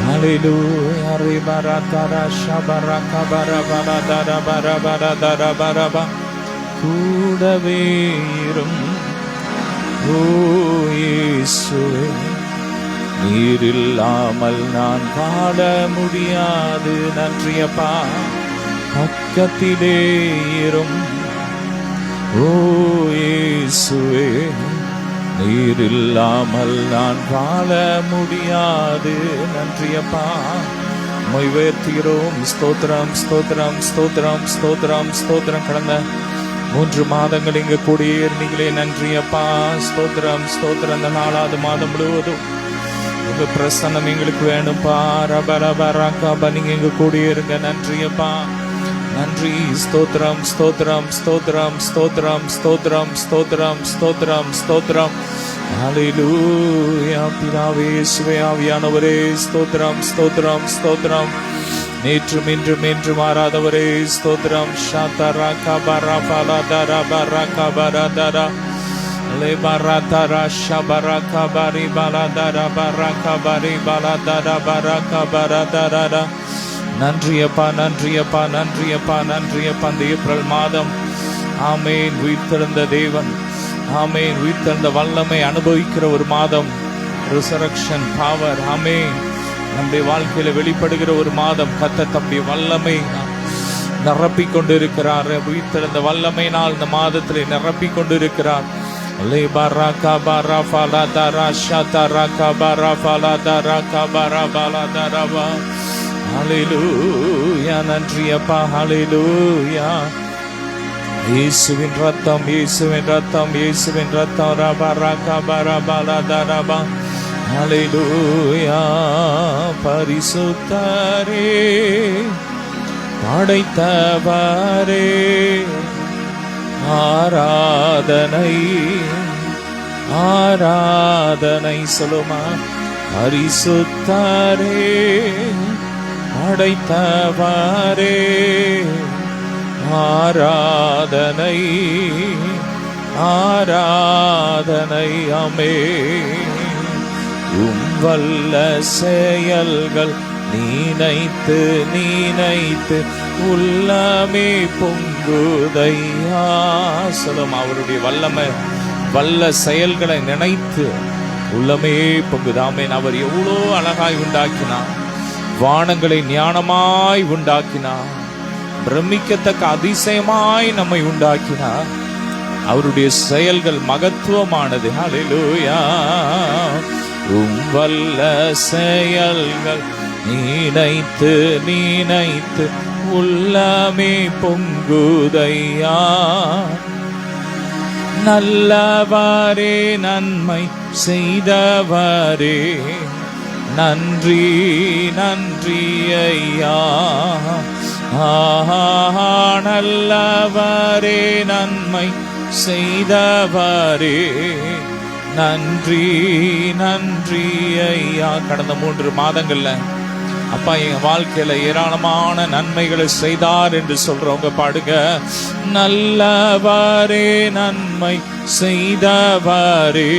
Hallelujah. Ribaratara shabaraka barabara bara bara கூடவே இரும் ஓ இயேசுவே, நீர் இல்லாமல் நான் பாட முடியாது. நன்றியப்பா. பக்கத்திலே இரும் ஓ இயேசுவே, நீர் இல்லாமல் நான் வாழ முடியாது. நன்றியப்பா. உம்மை உயர்த்துகிறோம். ஸ்தோத்திரம் ஸ்தோத்திரம் ஸ்தோத்திரம் ஸ்தோத்திரம் ஸ்தோத்திரம். கடந்த 3 மாதங்கள் இங்க கூடியிருந்தீங்களே, நன்றியப்பா. ஸ்தோத்திரம் ஸ்தோத்திரம். இந்த 4வது மாதம் முழுவதும் உங்க பிரசன்னம் எங்களுக்கு வேணும்பா. ரபரபரகப நீங்க இங்க கூடியிருங்க. நன்றியப்பா. நன்றி. ஸ்தோத்திரம் ஸ்தோத்திரம் ஸ்தோத்திரம் ஸ்தோத்திரம் ஸ்தோத்திரம் ஸ்தோத்திரம் ஸ்தோத்திரம் ஸ்தோத்திரம். ஹல்லேலூயா. பிதாவே, இயேசுவே, ஆவியானவரே, ஸ்தோத்திரம் ஸ்தோத்திரம் ஸ்தோத்திரம். நேற்றும் இன்றும் என்றும் மாறாதவரே, ஸ்தோத்திரம். ஷாதரா கபரா பலதரா பரா பரதரா லே பரதரா ஷபரா கபரி பலதரா பரா கபரி பலதரா பரா பரதரா. நன்றியப்பா நன்றியப்பா நன்றியப்பா நன்றியப்பா. இந்த ஏப்ரல் மாதம் ஆமேன் உயிர்த்தெழுந்த தேவன், ஆமேன் உயிர்த்தெழுந்த வல்லமை அனுபவிக்கிற ஒரு மாதம். ரிசரக்ஷன் பவர் ஆமேன் நம்முடைய வாழ்க்கையில வெளிப்படுகிற ஒரு மாதம். கர்த்தர் தம்முடைய வல்லமை நிரப்பி கொண்டு இருக்கிறார். உயிர்த்தெழுந்த வல்லமையினால் இந்த மாதத்திலே நிரப்பி கொண்டு இருக்கிறார். லே பரா பரா பலதரா ஷதரா கபரா பலதரா கபரா பலதரா. ஹல்லேலூயா. நன்றியப்பா. ஹல்லேலூயா. இயேசுவின் ரத்தம், இயேசுவின் ரத்தம், இயேசுவின் ரத்தம். ரபரக பரபலதரபா. ஹல்லேலூயா. பரிசுத்தரே, படைத்தவரே, ஆராதனை ஆராதனை. சொல்லுமா. பரிசுத்தரே, படைத்தவரே, ஆராதனை ஆராதனை. ஆமென். வல்ல செயல்கள் நீனைத்து நீனைத்து உள்ளமே பொங்குதையா. சொல்லும். அவருடைய வல்லமை வல்ல செயல்களை நினைத்து உள்ளமே பொங்குதாமே. அவர் எவ்வளோ அழகாய் உண்டாக்கினார். வானங்களை ஞானமாய் உண்டாக்கினார். பிரமிக்கத்தக்க அதிசயமாய் நம்மை உண்டாக்கினார். அவருடைய செயல்கள் மகத்துவமானது. ஹல்லேலூயா. வல்ல செயல்கள் நீனைத்து நீனைத்து உள்ளமே பொங்குதையா. நல்லவரே, நன்மை செய்தவரே, நன்றி நன்றி ஐயா. நல்லவரே, நன்மை செய்தவரே, நன்றி நன்றி ஐயா. கடந்த 3 மாதங்கள்ல அப்பா என் வாழ்க்கையில ஏராளமான நன்மைகளை செய்தார் என்று சொல்றவங்க பாடுங்க. நல்லவரே, நன்மை செய்தவரே,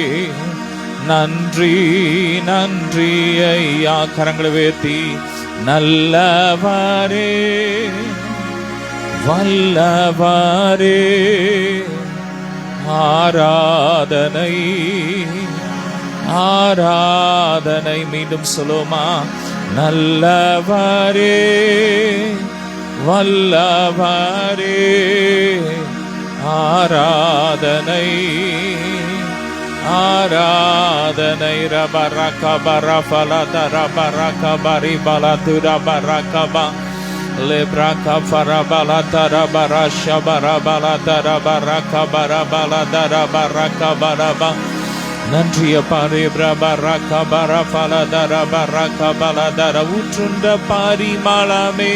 நன்றி நன்றி ஐயா. கரங்களை உயர்த்தி நல்லவரே, வல்லவரே, ஆராதனை ஆராதனை. மீண்டும் சொல்லுமா. நல்லவரே, வல்லவரே, ஆராதனை ஆராதனை. ரபரக பரபலத ரபரக பரி பலதுர பரகபா லெப்ரக பரபலத ரபரஷ பரபலத ரபரக பரபலத ரபரக பரபா. நன்றியப்பா. ரபரக பரபலத ரபரக பலதர. ஊற்றுண்ட பாரிமளமே,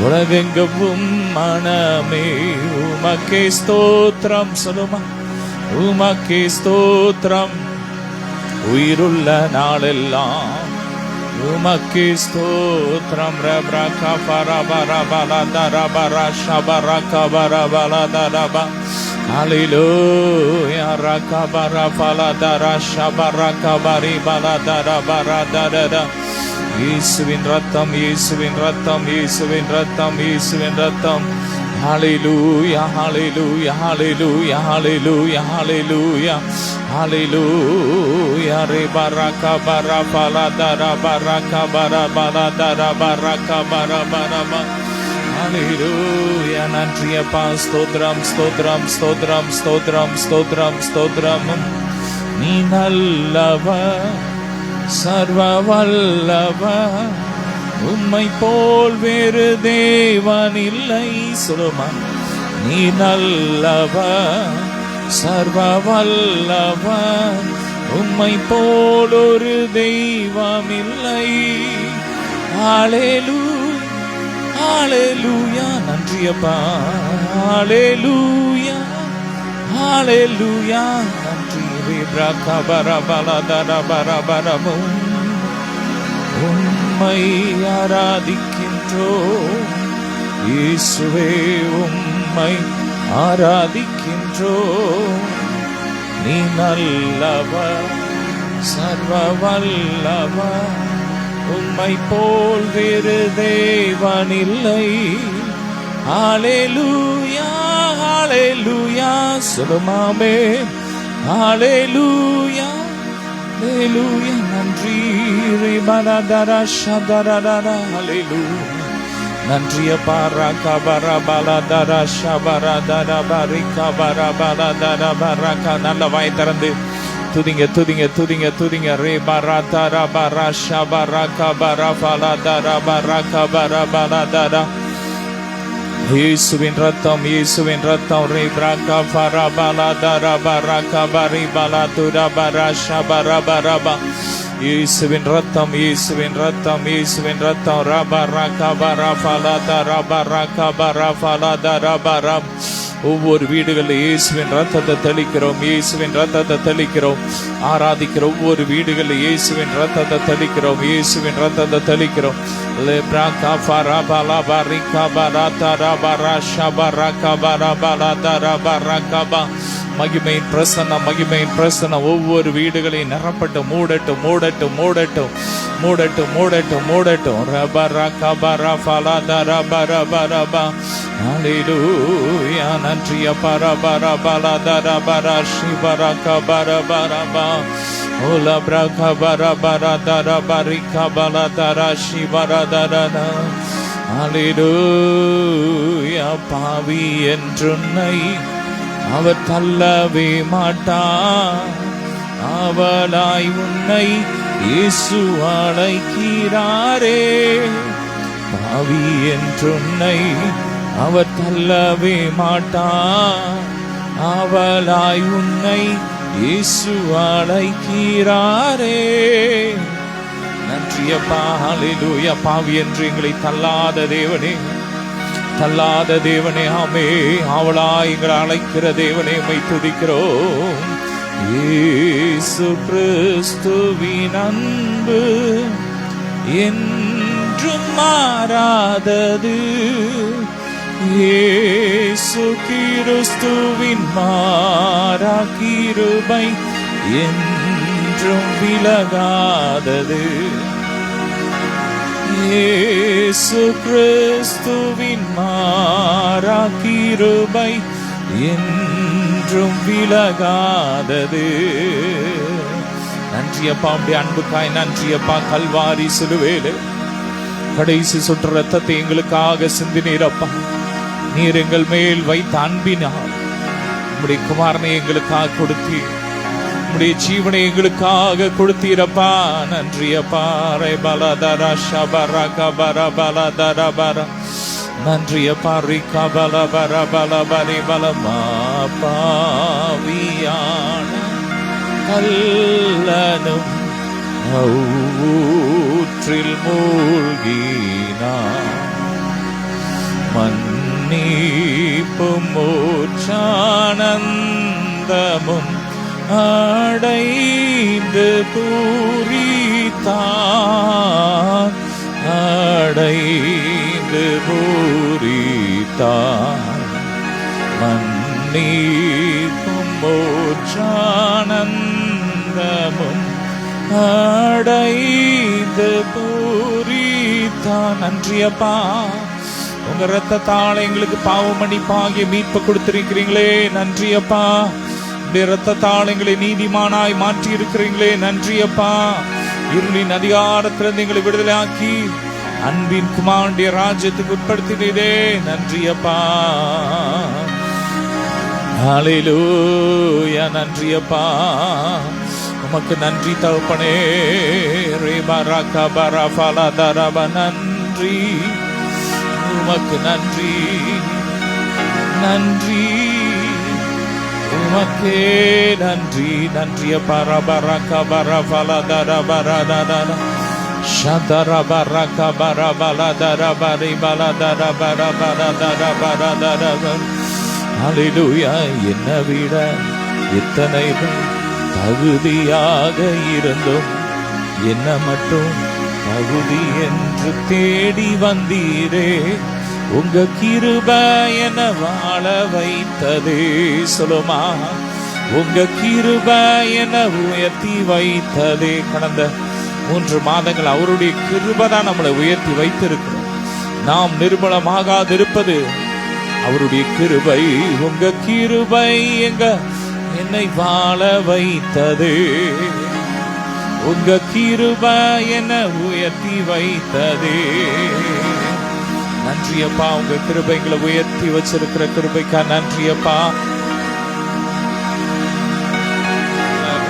உலகெங்கும் மனமே, உமக்கே ஸ்தோத்திரம். சொல்லுமா. உமக்கே ஸ்தோத்திரம். உயிருள்ள நாளெல்லாம் உமக்கே ஸ்தோத்திரம். ரப்ரகா பரபரபல தரபர ஷபரக பரபல தரப. ஹல்லேலூயா. ரகபர பல தர ஷபரக பரிபல தரபர தரத. இயேசுவின் ரத்தம், இயேசுவின் ரத்தம், இயேசுவின் ரத்தம், இயேசுவின் ரத்தம். ஹல்லேலூயா, ஹல்லேலூயா, ஹல்லேலூயா, ஹல்லேலூயா, ஹல்லேலூயா, ஹல்லேலூயா. ரே பரக பரபல தர பரக பரபல தர பரக பரபரப. ஹல்லேலூயா. நன்றியப்பா. ஸ்தோத்திரம், ஸ்தோத்திரம், ஸ்தோத்திரம், ஸ்தோத்திரம், ஸ்தோத்திரம், ஸ்தோத்திரம். நீ நல்லவர், சர்வ வல்லவர், உம்மை போல் வேறு தேவன் இல்லை. சொல்லுமா. நீ நல்லவர், சர்வ வல்லவர், உம்மை போல் ஒரு தெய்வம் இல்லை. ஹல்லேலூயா, ஹல்லேலூயா. நன்றியப்பா. ஹல்லேலூயா, ஹல்லேலூயா. நன்றி. உம்மை ஆராதிக்கின்றோம் இயேசுவே, உம்மை ஆராதிக்கின்றோம். நீ நல்லவர், சர்வ வல்லவர், உம்மை போல் வேறு தேவன் இல்லை. ஹல்லேலூயா, ஹல்லேலூயா. சொல்லுமாமே. ஹல்லேலூயா, ஹல்லேலூயா. நன்றி. ரிபலதர ஷதரதர. ஹல்லேலூயா. நன்றியப்பா. ரகபரபலதர ஷபரதர பரிகபரபலதர பரக. நல்ல வாய் திறந்து துதிங்க, துதிங்க, துதிங்க, துதிங்க. ரே பரதர பர ஷபரகபரபலதர பரகபரபலதர. இயேசுவின் ரத்தம், இயேசுவின் ரத்தம். ரே பிரக பரபல தர பரக பரிபல துர பர ஷபரபரப. இயேசுவின் ரத்தம், இயேசுவின் ரத்தம், இயேசுவின் ரத்தம். ரபரக பரபல தர பரக பரபல தர பரம். ஒவ்வொரு வீடுகளில் இயேசுவின் ரத்தத்தை தெளிக்கிறோம், இயேசுவின் ரத்தத்தை தெளிக்கிறோம். ஆராதிக்கிற ஒவ்வொரு வீடுகளில் இயேசுவின் ரத்தத்தை தெளிக்கிறோம், இயேசுவின் ரத்தத்தை தெளிக்கிறோம். மகிமையின் பிரசன்னம், மகிமையின் பிரசன்னம் ஒவ்வொரு வீடுகளையும் நிரப்பட்டு மூடட்டும், மூடட்டும், மூடட்டும், மூடட்டும், மூடட்டும், மூடட்டும். ஹல்லேலூயா. நன்றிய பரபரபலதரபர சிவரகபரபரப. ஓல பிரகபரபரதரபரிகபலதர சிவரதரன. ஹல்லேலூயா. பாவி என்றுன்னை அவர் தள்ளவே மாட்டார், அவளாய் உன்னை இயேசு அழைக்கிறாரே. பாவி என்றுன்னை அவர் தள்ளவே மாட்டார், அவளாய் உன்னை இயேசு அழைக்கிறாரே. நன்றியப்பா. ஹல்லேலூயா. பாவி என்று எங்களை தள்ளாத தேவனே, தள்ளாத தேவனே, ஆமே. அவளாய் எங்களை அழைக்கிற தேவனே, உம்மை துதிக்கிறோம். இயேசு கிறிஸ்துவின் அன்பு என்றும் மாறாதது. இயேசு கிறிஸ்துவின் மாறா கிருபை என்றும் விலகாதது. இயேசு கிறிஸ்துவின் மாறா கிருபை என்றும் விலகாதது. நன்றியப்பா. உம்முடைய அன்புக்காய் நன்றியப்பா. கல்வாரி சிலுவையிலே கடைசி சொட்டு ரத்தத்தை எங்களுக்காக சிந்தினீரப்பா. நீர் எங்கள் மேல் வைத்த அன்பினால் உம்முடைய குமாரனை எங்களுக்காக கொடுத்தீர், உம்முடைய ஜீவனை எங்களுக்காக கொடுத்தீரப்பா. நன்றியப்பா. பலதர ஷபரக பரபலதரபர. நன்றியப்பா. ரிகபல பரபல பரிபலமா. பாவியான கல்லனும் ஊற்றில் மூழ்கினார், மன்னிப்பும் மோட்சானந்தமும் அடைந்து பூரித்தார். அடைந்து பூரித்தார் மன்னிப்பும் மோட்சானந்தமும் அடைந்து பூரித்தார். நன்றியப்பா, உங்க இரத்தத்தால் எங்களுக்கு பாவ மன்னிப்பாகிய மீட்பை கொடுத்திருக்கிறீங்களே, நன்றியப்பா. உடைய இரத்தத்தால் எங்களை நீதிமானாய் மாற்றி இருக்கிறீங்களே, நன்றியப்பா. இருளின் அதிகாரத்திலிருந்து எங்களை விடுதலையாக்கி அன்பின் குமாரனுடைய ராஜ்யத்துக்கு உட்படுத்தினதே, நன்றியப்பா. ஹல்லேலூயா, நன்றியப்பா. உமக்கு நன்றி தகப்பனே. ரேபரகா பரஃபலா தரப, நன்றி உமக்கு, நன்றி நன்றி உமக்கே நன்றி. நன்றியப்பா. ரபரகா பரஃபலா தரபரதர ஷதரபரகா பரபலா தரபரி பலதரபரதரபரதரபரதர. ஹல்லேலூயா. என்னை விட எத்தனை தகுதியாக இருந்தும் என்ன மட்டும் தகுதி என்று தேடி வந்தீரே. உங்க கிருபை என வாழ வைத்ததே. சொல்லுமா, உங்க கிருபை என உயர்த்தி வைத்ததே. கடந்த 3 மாதங்கள் அவருடைய கிருபை தான் நம்மளை உயர்த்தி வைத்திருக்கிறோம். நாம் நிர்மூலமாகாதிருப்பது அவருடைய கிருபை. உங்க கிருபை என்னை வாழ வைத்ததே. உங்க கிருபை என்ன உயர்த்தி வைத்ததே. நன்றியப்பா. உங்க கிருபை எங்களை உயர்த்தி வச்சிருக்கிற கிருபைக்கா நன்றியப்பா.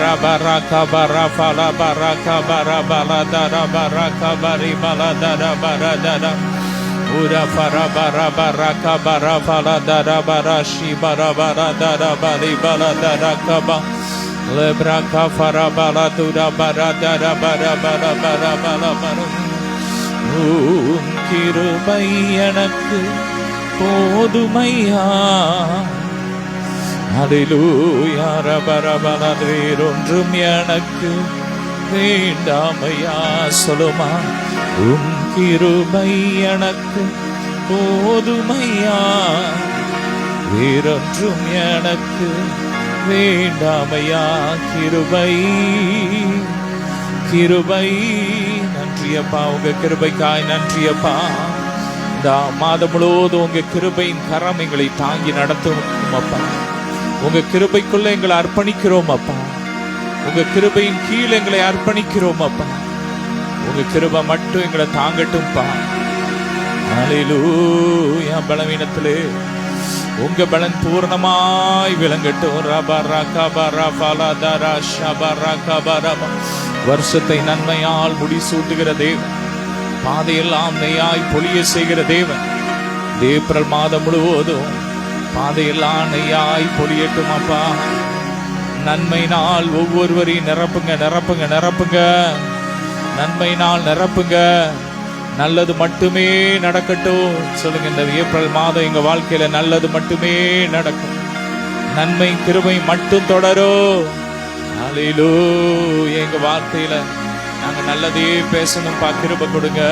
ரபரகா பரஃபலா பரகா பரபலதர பரகா பரி பலதர பரதர உர பரபரபரகா பரபலதர பரஷி பரபலதர பரி பலதர கபா லெப்ரகா பரபலதுர பரதர பரபலபரபலபரும். கிருபை எனக்கு போதுமையா. ஹல்லேலூயா. ரபரபல, வேறொன்றும் எனக்கு வேண்டாமையா. சொல்லுமா, உம் கிருபை எனக்கு போதுமையா. வேறொன்றும் எனக்கு வேண்டாமையா. கிருபை கிருபை. நன்றியப்பா. உங்க கிருபைக்காய் நன்றியப்பா. இந்த மாதம் முழுவதும் உங்க கிருபையின் கரம் எங்களை தாங்கி நடத்தும் அப்பா. உங்க கிருபைக்குள்ள எங்களை அர்ப்பணிக்கிறோம் அப்பா. உங்க கிருபையின் கீழ் எங்களை அர்ப்பணிக்கிறோம் அப்பா. உங்க கிருபை மட்டும் எங்களை தாங்கட்டும்பா. ஹல்லேலூயா. பலவீனத்திலே உங்க பலன் பூர்ணமாய் விளங்கட்டும். ரபரகா பரஃபலதர ஷபரகா பரப. வருஷத்தை நன்மையால் முடிசூட்டுகிற தேவன், பாதையெல்லாம் நெய்யாய் பொழிய செய்கிற தேவன். ஏப்ரல் மாதம் முழுவதும் பாதையெல்லாம் நெய்யாய் பொழியட்டும் அப்பா. நன்மை நாள் ஒவ்வொருவரையும் நிரப்புங்க, நிரப்புங்க, நிரப்புங்க. நன்மை நாள் நிரப்புங்க. நல்லது மட்டுமே நடக்கட்டும். சொல்லுங்க, இந்த ஏப்ரல் மாதம் எங்க வாழ்க்கையில நல்லது மட்டுமே நடக்கும். நன்மை கிருபை மட்டும் தொடரும். ஹல்லேலூயா. எங்க வார்த்தையில நாங்க நல்லதே பேசணும்பா. கிருபை கொடுங்க,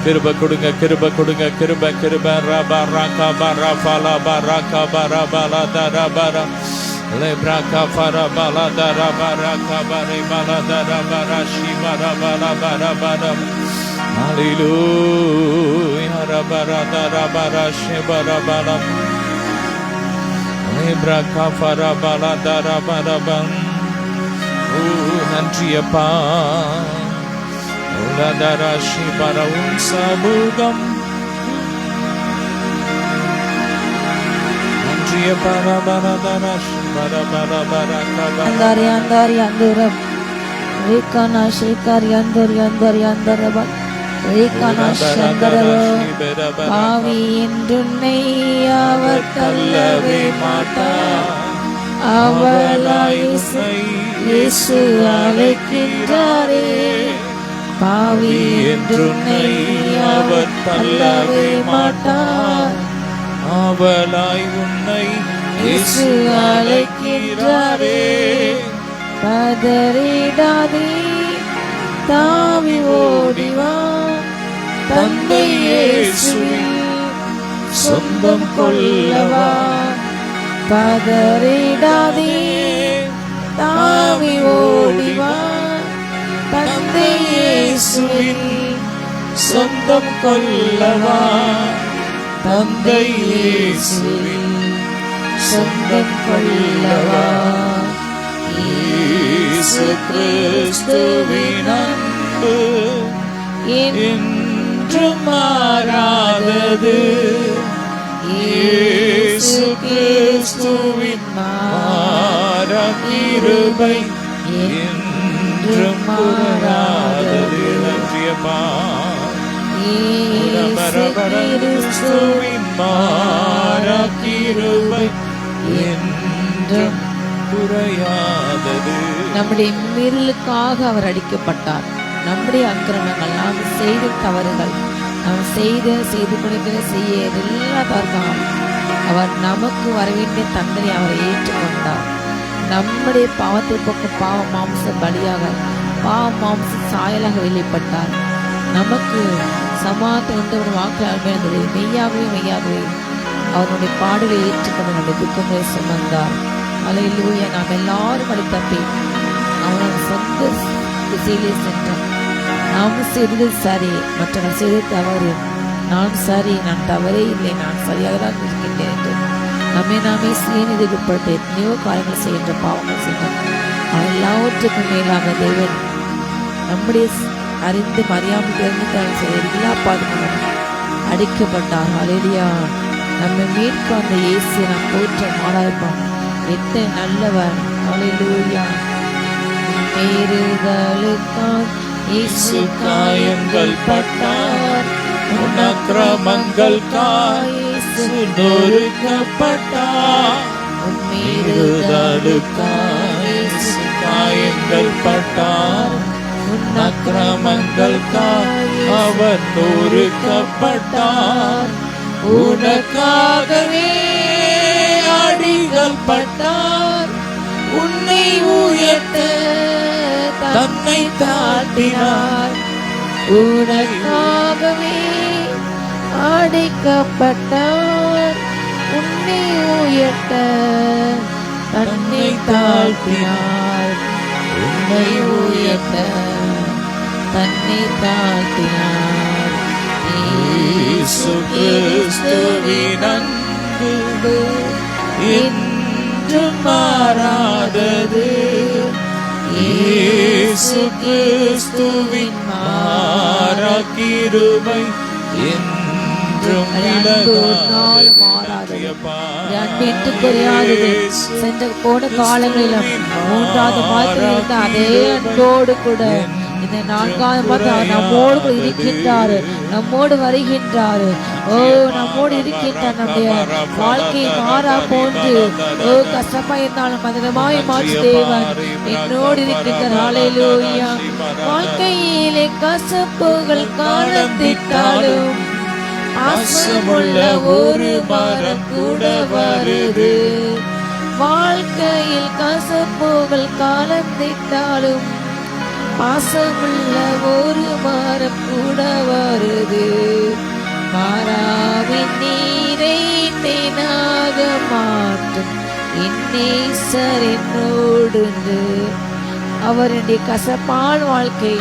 கிருபை கொடுங்க, கிருபை கொடுங்க, கிருபை கிருபை. ரபரகா பரஃபலா பரகா பரபலதர பர லெப்ரகா பரபலதர பரகா பரி பலதர பரஷி பரபலபரபர. ஹல்லேலூயா. ரபரதர பரஷி பரபல லெப்ரகா பரபலதர பரபம். நன்றியப்பா. உலதரஷி பரவும் சமூகம். நன்றியப்பா. ரபரதரஷி பரபரபரகபர அந்தரி அந்தரி அந்தரம் ரேகனா ஷேகர் அந்தரி அந்தரி அந்தரப ரேகனா சந்தரப. பாவி என்றுன்னை அவர் தள்ளவே மாட்டார். அவளாய் இயேசு அழைக்கின்றாரே. பாவி என்றுன்னை அவர் தள்ளவே மாட்டார். அவளாய் உன்னை இயேசு அழைக்கின்றாரே. பதறிடாதே, தாவி ஓடிவா. தந்தை இயேசுவின் சொந்தம் கொள்ளவா. பதறிடாதே தாவி ஓடிவா. தந்தை இயேசுவின் சொந்தம் கொள்ளவா. தந்தை இயேசுவின் சொந்தம் கொள்ளவா. இயேசு கிறிஸ்துவின் அன்பு என்றும் மாறாதது. இயேசு கிறிஸ்துவின் மாறா கிருபை என்றும் மாறாதது. நன்றியப்பா. கிறிஸ்துவின் மாறா கிருபை என்றும் குறையாதது. நம்முடைய மீறலுக்காக அவர் அடிக்கப்பட்டார். நம்முடைய அக்கிரமங்கள், நாம் செய்த தவறுகள், நாம் செய்து கொடுக்கிற செய்ய எல்லாத்தார்க்கும் அவர் நமக்கு வரவேண்டிய தண்டனை அவரை ஏற்றுக்கொண்டார். நம்முடைய பாவத்தை போக்க பாவ மாம்ச பலியாக, பாவ மாம்ச சாயலாக வெளிப்பட்டார். நமக்கு சமாதானம் உண்டு ஒரு வாக்கு அருமையானது. மெய்யாகவே அவருடைய பாடுகளை ஏற்றுக்கொண்டு நம்முடைய துக்கங்களை சுமந்தார். அல்லேலூயா. நாம் எல்லாரும் அடி தப்பி அவனோட சொந்த திசையிலே சென்றோம். நாம் செய்தது சரி, மற்றவர்கள் செய்தது தவறு. நான் சரி, நான் தவறே இல்லை, நான் சரியாக தான் இருக்கின்றேன் என்று நாமே சுயநிதிக்குட்பட்டு எத்தனையோ காரியங்கள் செய்கின்ற பாவங்கள் செய்கின்றோம். ஆனால் எல்லாவற்றுக்கும் மேலாக தேவன் நம்முடைய அறிந்து அறியாமல் தெரிந்து செய்த எல்லா பாதுகாப்பும் அடிக்கப்பட்டார். அல்லேலூயா. நம்மை மீட்க அந்த இயேசு நாம் போற்ற மாறாயிருப்போம். எத்தனை நல்லவர். அல்லேலூயா. மீறுதலுக்காய் இயேசு காயங்கள் பட்டார். அக்கிரமங்களுக்காய் இயேசு நொறுக்கப்பட்டார். மீறுதலுக்காய் இயேசு காயங்கள் பட்டார். அக்கிரமங்களுக்காய் அவர் நொறுக்கப்பட்டார். உனக்காகவே அடிகள் பட்டார். உன்னை உயர்த்த தன்னை தாழ்த்தினார். உனக்காகவே அடிக்கப்பட்டார். உன்னை உயர்த்த தன்னை தாழ்த்தினார். உன்னை உயர்த்த தன்னை தாழ்த்தினார். இயேசு கிறிஸ்துவின் அன்பு என்றும் மாறாதது. இயேசு கிறிஸ்துவின் மாறா கிருபை என்றும் மாறாதது. சென்ற போன காலங்களிலும் மூன்றாவது மாதத்தில் இருந்த அதே அன்போடு கூட இந்த நான்காவது மாதம் நம்மோடு கூட இருக்கின்றாரு, நம்மோடு வருகின்றாரு. ஓ, நம்மோடு இருக்கின்றார். நம்முடைய வாழ்க்கையை மாறா போன்று கஷ்டமா இருந்தாலும் மதுரமாய் மாற்று தேவன் என்னோடு இருக்கின்றார். ஹல்லேலூயா. வாழ்க்கையிலே கசப்புகள் காலத்திட்டாலும் ஆசமுள்ள ஒரு மரம் கூட வருது. வாழ்க்கையில் கசப்புகள் காலத்திட்டாலும் பாசமுள்ள ஒரு மரம் கூட வருது. மாறாவின் நீரை தேனாக மாற்றும் இன்னேசர் என்னோடு. அவருடைய கசப்பான வாழ்க்கை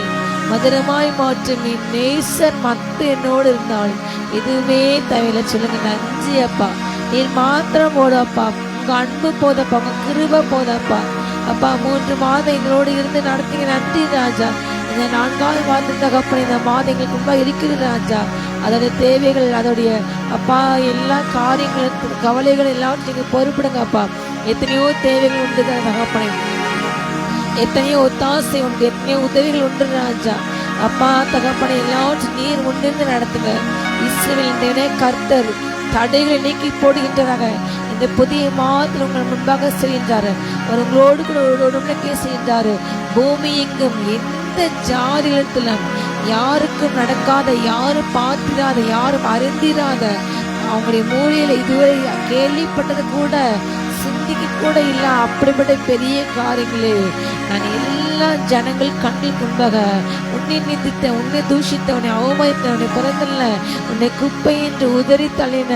மதுரமாய் மாற்றும் நேசர் மத்த என்னோடு இருந்தால் இதுவே தவிர சொல்லுங்க. நன்றி அப்பா, நீர் மாத்திரம் போதப்பா, உங்க அன்பு போதப்பா, உங்க கிருபை போதப்பா. அப்பா 3 மாதம் எங்களோடு இருந்து நடத்தீங்க. நன்றி ராஜா. இந்த 4வது மாதம் தகப்பன இந்த மாதம் எங்களுக்கு ரொம்ப இருக்குது ராஜா. அதோடைய தேவைகள், அதோடைய அப்பா எல்லா காரியங்களும் கவலைகள் எல்லாவற்றையும் நீங்க பொறுப்பிடுங்க அப்பா. எத்தனையோ தேவைகள் உண்டு தகப்பனை, எத்தனையோ ஒத்தாசை உண்டு, எத்தனையோ உதவிகள் உண்டு ராஜா. அப்பா தகப்பனை எல்லாவற்றையும் நீர் முன்னிருந்து நடத்துங்க. இஸ்ரவேலின் கர்த்தர் தடைகளை நீக்கி போடுகின்றதாக இந்த புதிய மாதத்தில் உங்கள் முன்பாக செய்கின்றாரு. அவர் உங்களோடு கூட உடனே செய்கின்றாரு. பூமி எங்கும் எந்த ஜாதியிலும் யாருக்கும் நடக்காத, யாரும் பார்த்திராத, யாரும் அறிந்திராத, அவங்களுடைய மூலையில இதுவரை கேள்விப்பட்டது கூட சிந்தி சிந்திக்க கூட இல்லை. அப்படிப்பட்ட பெரிய காரியங்களே நான் எல்லா ஜனங்கள் கண்ணில் முன்பாக உன்னை நிந்தித்த, உன்னை தூஷித்த, உன்னை அவமதித்த, உன்னை பிறந்தல்ல, உன்னை குப்பை என்று உதறி தள்ளின,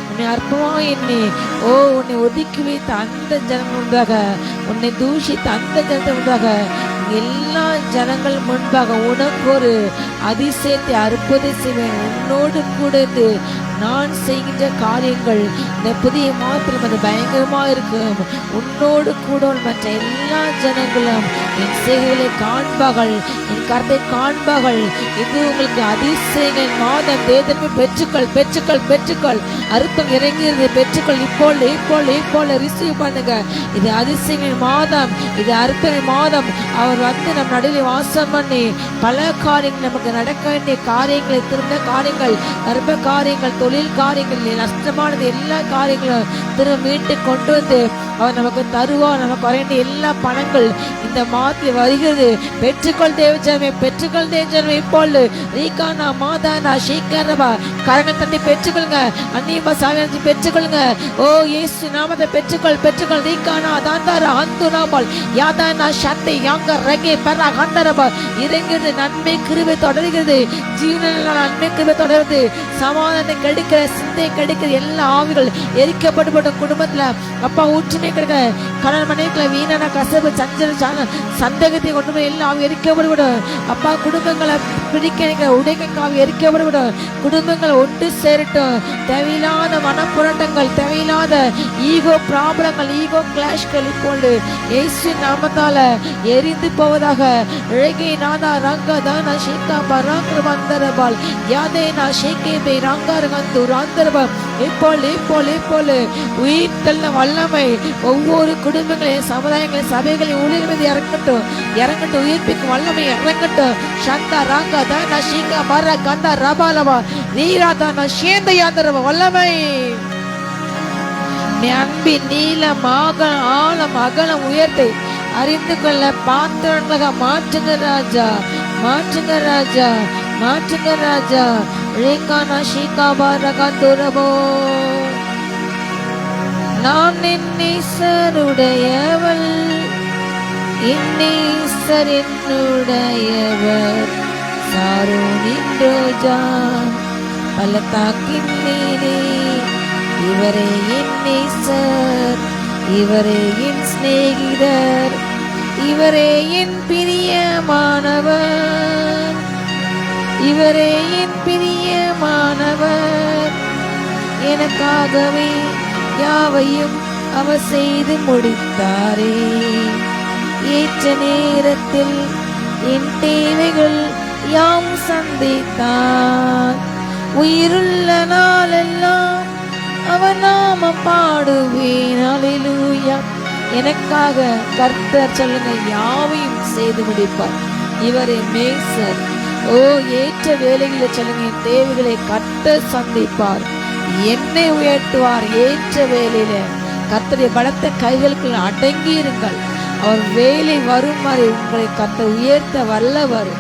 உன்னை அற்பமாக எண்ணி உன்னை ஒதுக்கி வைத்த அந்த ஜனங்கள் முன்பாக, உன்னை தூஷித்த அந்த ஜனங்கள் முன்பாக, எல்லா ஜனங்கள் முன்பாக உனக்கு ஒரு அதிசயத்தை அற்புதத்தை செய்வேன். உன்னோடு கூட இருந்து நான் செய்கின்ற காரியங்கள் இந்த புதிய மாத்திரம் அது பயங்கரமாக இருக்கும். உன்னோடு கூட மற்ற எல்லா ஜனங்களும் என் செய்கைகளை காண்பார்கள், என் கருத்தை காண்பார்கள். இது உங்களுக்கு அதிசயங்கள் மாதம். தேவனை பெற்றுக்கள் பெற்றுக்கள் பெற்றுக்கள். அற்பம் இறங்கிறது, பெற்றுக்கள். இப்போ ரிசீவ் பண்ணுங்க. இது அதிசயங்கள் மாதம், இது அற்புத மாதம். அவர் வந்து நம் நடுவில் வாசம் பண்ணி பல காரியங்கள், நமக்கு நடக்க வேண்டிய காரியங்களை, திரும்ப காரியங்கள், கர்ப்ப காரியங்கள், தொழில் காரியங்கள், நஷ்டமானது எல்லா காரியங்களும் திரும்ப மீட்டு கொண்டு வந்து அவர் நமக்கு தருவார். நமக்கு வர வேண்டிய எல்லா பணங்கள் இந்த மாதத்தில் வருகிறது. பெற்றுக்கொள் தேவஜனமே, பெற்றுக்கொள் தேவஜனமே. இப்பொழுது ரீகானா மாதானா ஷீக்கரபா கரங்கள் தட்டி பெற்றுக்கொள்ளுங்க. அந்நியமா சாவியானத்தை பெற்றுக்கொள்ளுங்க. இயேசு நாமத்தை பெற்றுக்கொள் பெற்றுக்கொள். ரீகானா தாந்தாரா ஹந்து நாமல் யாதானா சத்தை யாங்க ரகே பரா ஹந்தரபா இறங்குகிறது. நன்மை கிருபை தொடர்கிறது. ஜீவனில் நன்மை கிருபை தொடர்கிறது. சமாதானம் கெடுக்கிற, சிந்தை கெடுக்கிற எல்லா ஆவிகள் எரிக்கப்பட்டு குடும்பத்தில் அப்பா ஊற்றுமை கிடைக்க, கணவன் மனைவிக்குள்ள வீணான கசப்பு, சஞ்சல, சந்தேகத்தை கொண்டு போய் எல்லாம் எரிக்கப்படும். அப்பா குடும்பங்களை பிடிக்க உடைக்க எரிக்கப்படும். குடும்பங்களை ஒன்று சேரட்டும். தேவையில்லாத மனப்புரட்டங்கள், தேவையில்லாத ஈகோ ப்ராப்ளங்கள், ஈகோ கிளாஷ்கள் இப்பொழுது இயேசு நாமத்தால எரிந்து போவதாக. அழகே நாதா ரங்க தானா ஷேகா பராக்ர வந்தரபால் யாதே நா ஷேகே பே ரங்கார் கந்து ராந்தரபா இப்போல் உயிர் தள்ள வல்லமை ஒவ்வொரு குடும்பங்களையும், சமுதாயங்களையும், சபைகளையும் ஊழியர் மீது இறங்கட்டும். உயிர்ப்பிக்கும் வல்லமை இறங்கட்டும். சந்தா ராங்கா தானா ஷீகா பரா கந்தா ரபாலவா நீரா தானா ஷேந்த யாந்தரபா வல்லமை. அன்பின் நீளம், ஆழம், அகலம், உயர்த்தை அறிந்து கொள்ள பாத்திரங்களாக மாற்றுங்க ராஜா, மாற்றுங்க ராஜா, மாற்றுங்க ராஜா. ரேகானா ஷீகா பரா துரபோ. நான் என் நேசருடையவள், என் நேசர் என்னுடையவர். சாரோனின் ரோஜா பள்ளத்தாக்கின் நீரே, இவரே என் நேசர், இவரே என் சிநேகிதர், இவரே என் பிரியமானவர், இவரே என் பிரியமானவர். எனக்காகவே யாவையும் அவர் செய்து முடித்தாரே. ஏற்ற நேரத்தில் என் தேவைகள் யாம் சந்தித்தார். உயிருள்ள நாளெல்லாம் அவர் நாமம் பாடுவேன். அல்லேலூயா. எனக்காக கர்த்தர் சொல்லுங்க, யாவையும் செய்து முடிப்பார். இவரே மேசர். ஏற்ற வேலைகளை சொல்லுங்க, என் தேவைகளை கர்த்தர் சந்திப்பார், என்னை உயர்த்துவார். ஏற்ற வேலையில கர்த்தருடைய பலத்த கைகளுக்கு அடங்கி இருங்கள். அவர் வேலை வரும் வரை உங்களை கர்த்தர் உயர்த்த வல்லவர்.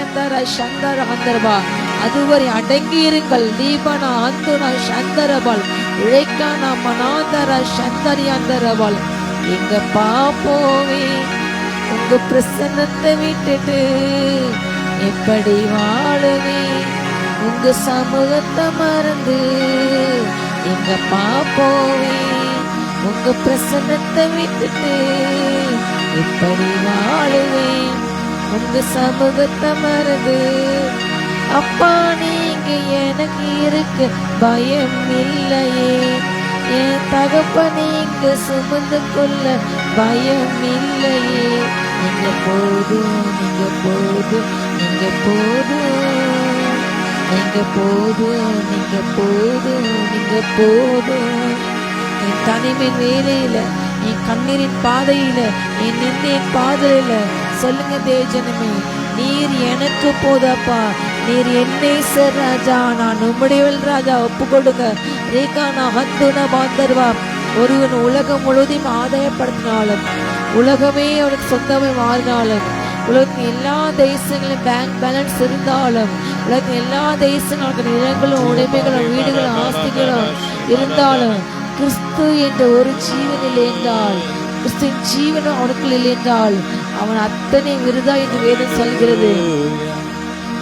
எந்தர சந்தர அந்தரபா அதுவரை அடங்கி இருங்கள். தீபனா அந்துனா சந்தரபால் உழைக்கானா மனாந்தர சந்தரி அந்தரபால். எங்க பாப்போவே உங்க பிரசன்னத்தை விட்டுட்டு எப்படி வாழுவே, உங்க சமூகத்தை மறந்து எங்க பாப்போவே, உங்க பிரசன்னத்தை விட்டுட்டு எப்படி வாழுவேன், உங்க சமூகத்தை மறந்து. அப்பா நீங்க எனக்கு இருக்கு பயம் இல்லையே, என் தகப்ப நீங்க சுமந்து கொள்ள பயம் இல்லையே. நீங்க போதும், நீங்க போதும், நீங்க போதும், நீங்க போதும், நீங்க போதும், நீங்க போதும். என் தனிமை வேலையில, என் கண்ணீரின் பாதையில, என் நிந்தையின் பாதையில சொல்லுங்க தேவஜனமே, நீர் எனக்கு போதப்பா, நீர் என்னை சார் ராஜா, நான் உம்முடையவள் ராஜா. ஒப்பு கொடுங்க. ரேகானா ஹந்துனா பாந்தர்வா. ஒருவன் உலகம் முழுவதையும் ஆதாயப்படுத்தினாலும், உலகமே அவனுக்கு சொந்தமே மாறினாலும், உலகத்தின் எல்லா தேசங்களும் பேங்க் பேலன்ஸ் இருந்தாலும், உலகத்தின் எல்லா தேசங்களும் நிலங்களும் உடைமைகளும் வீடுகளும் ஆஸ்திகளும் இருந்தாலும், கிறிஸ்து என்ற ஒரு ஜீவன் இல்லை என்றால், கிறிஸ்துவின் ஜீவன் அவனுக்குள் இல்லை என்றால் அவன் அத்தனை விருதா என்று வேதம் சொல்கிறது.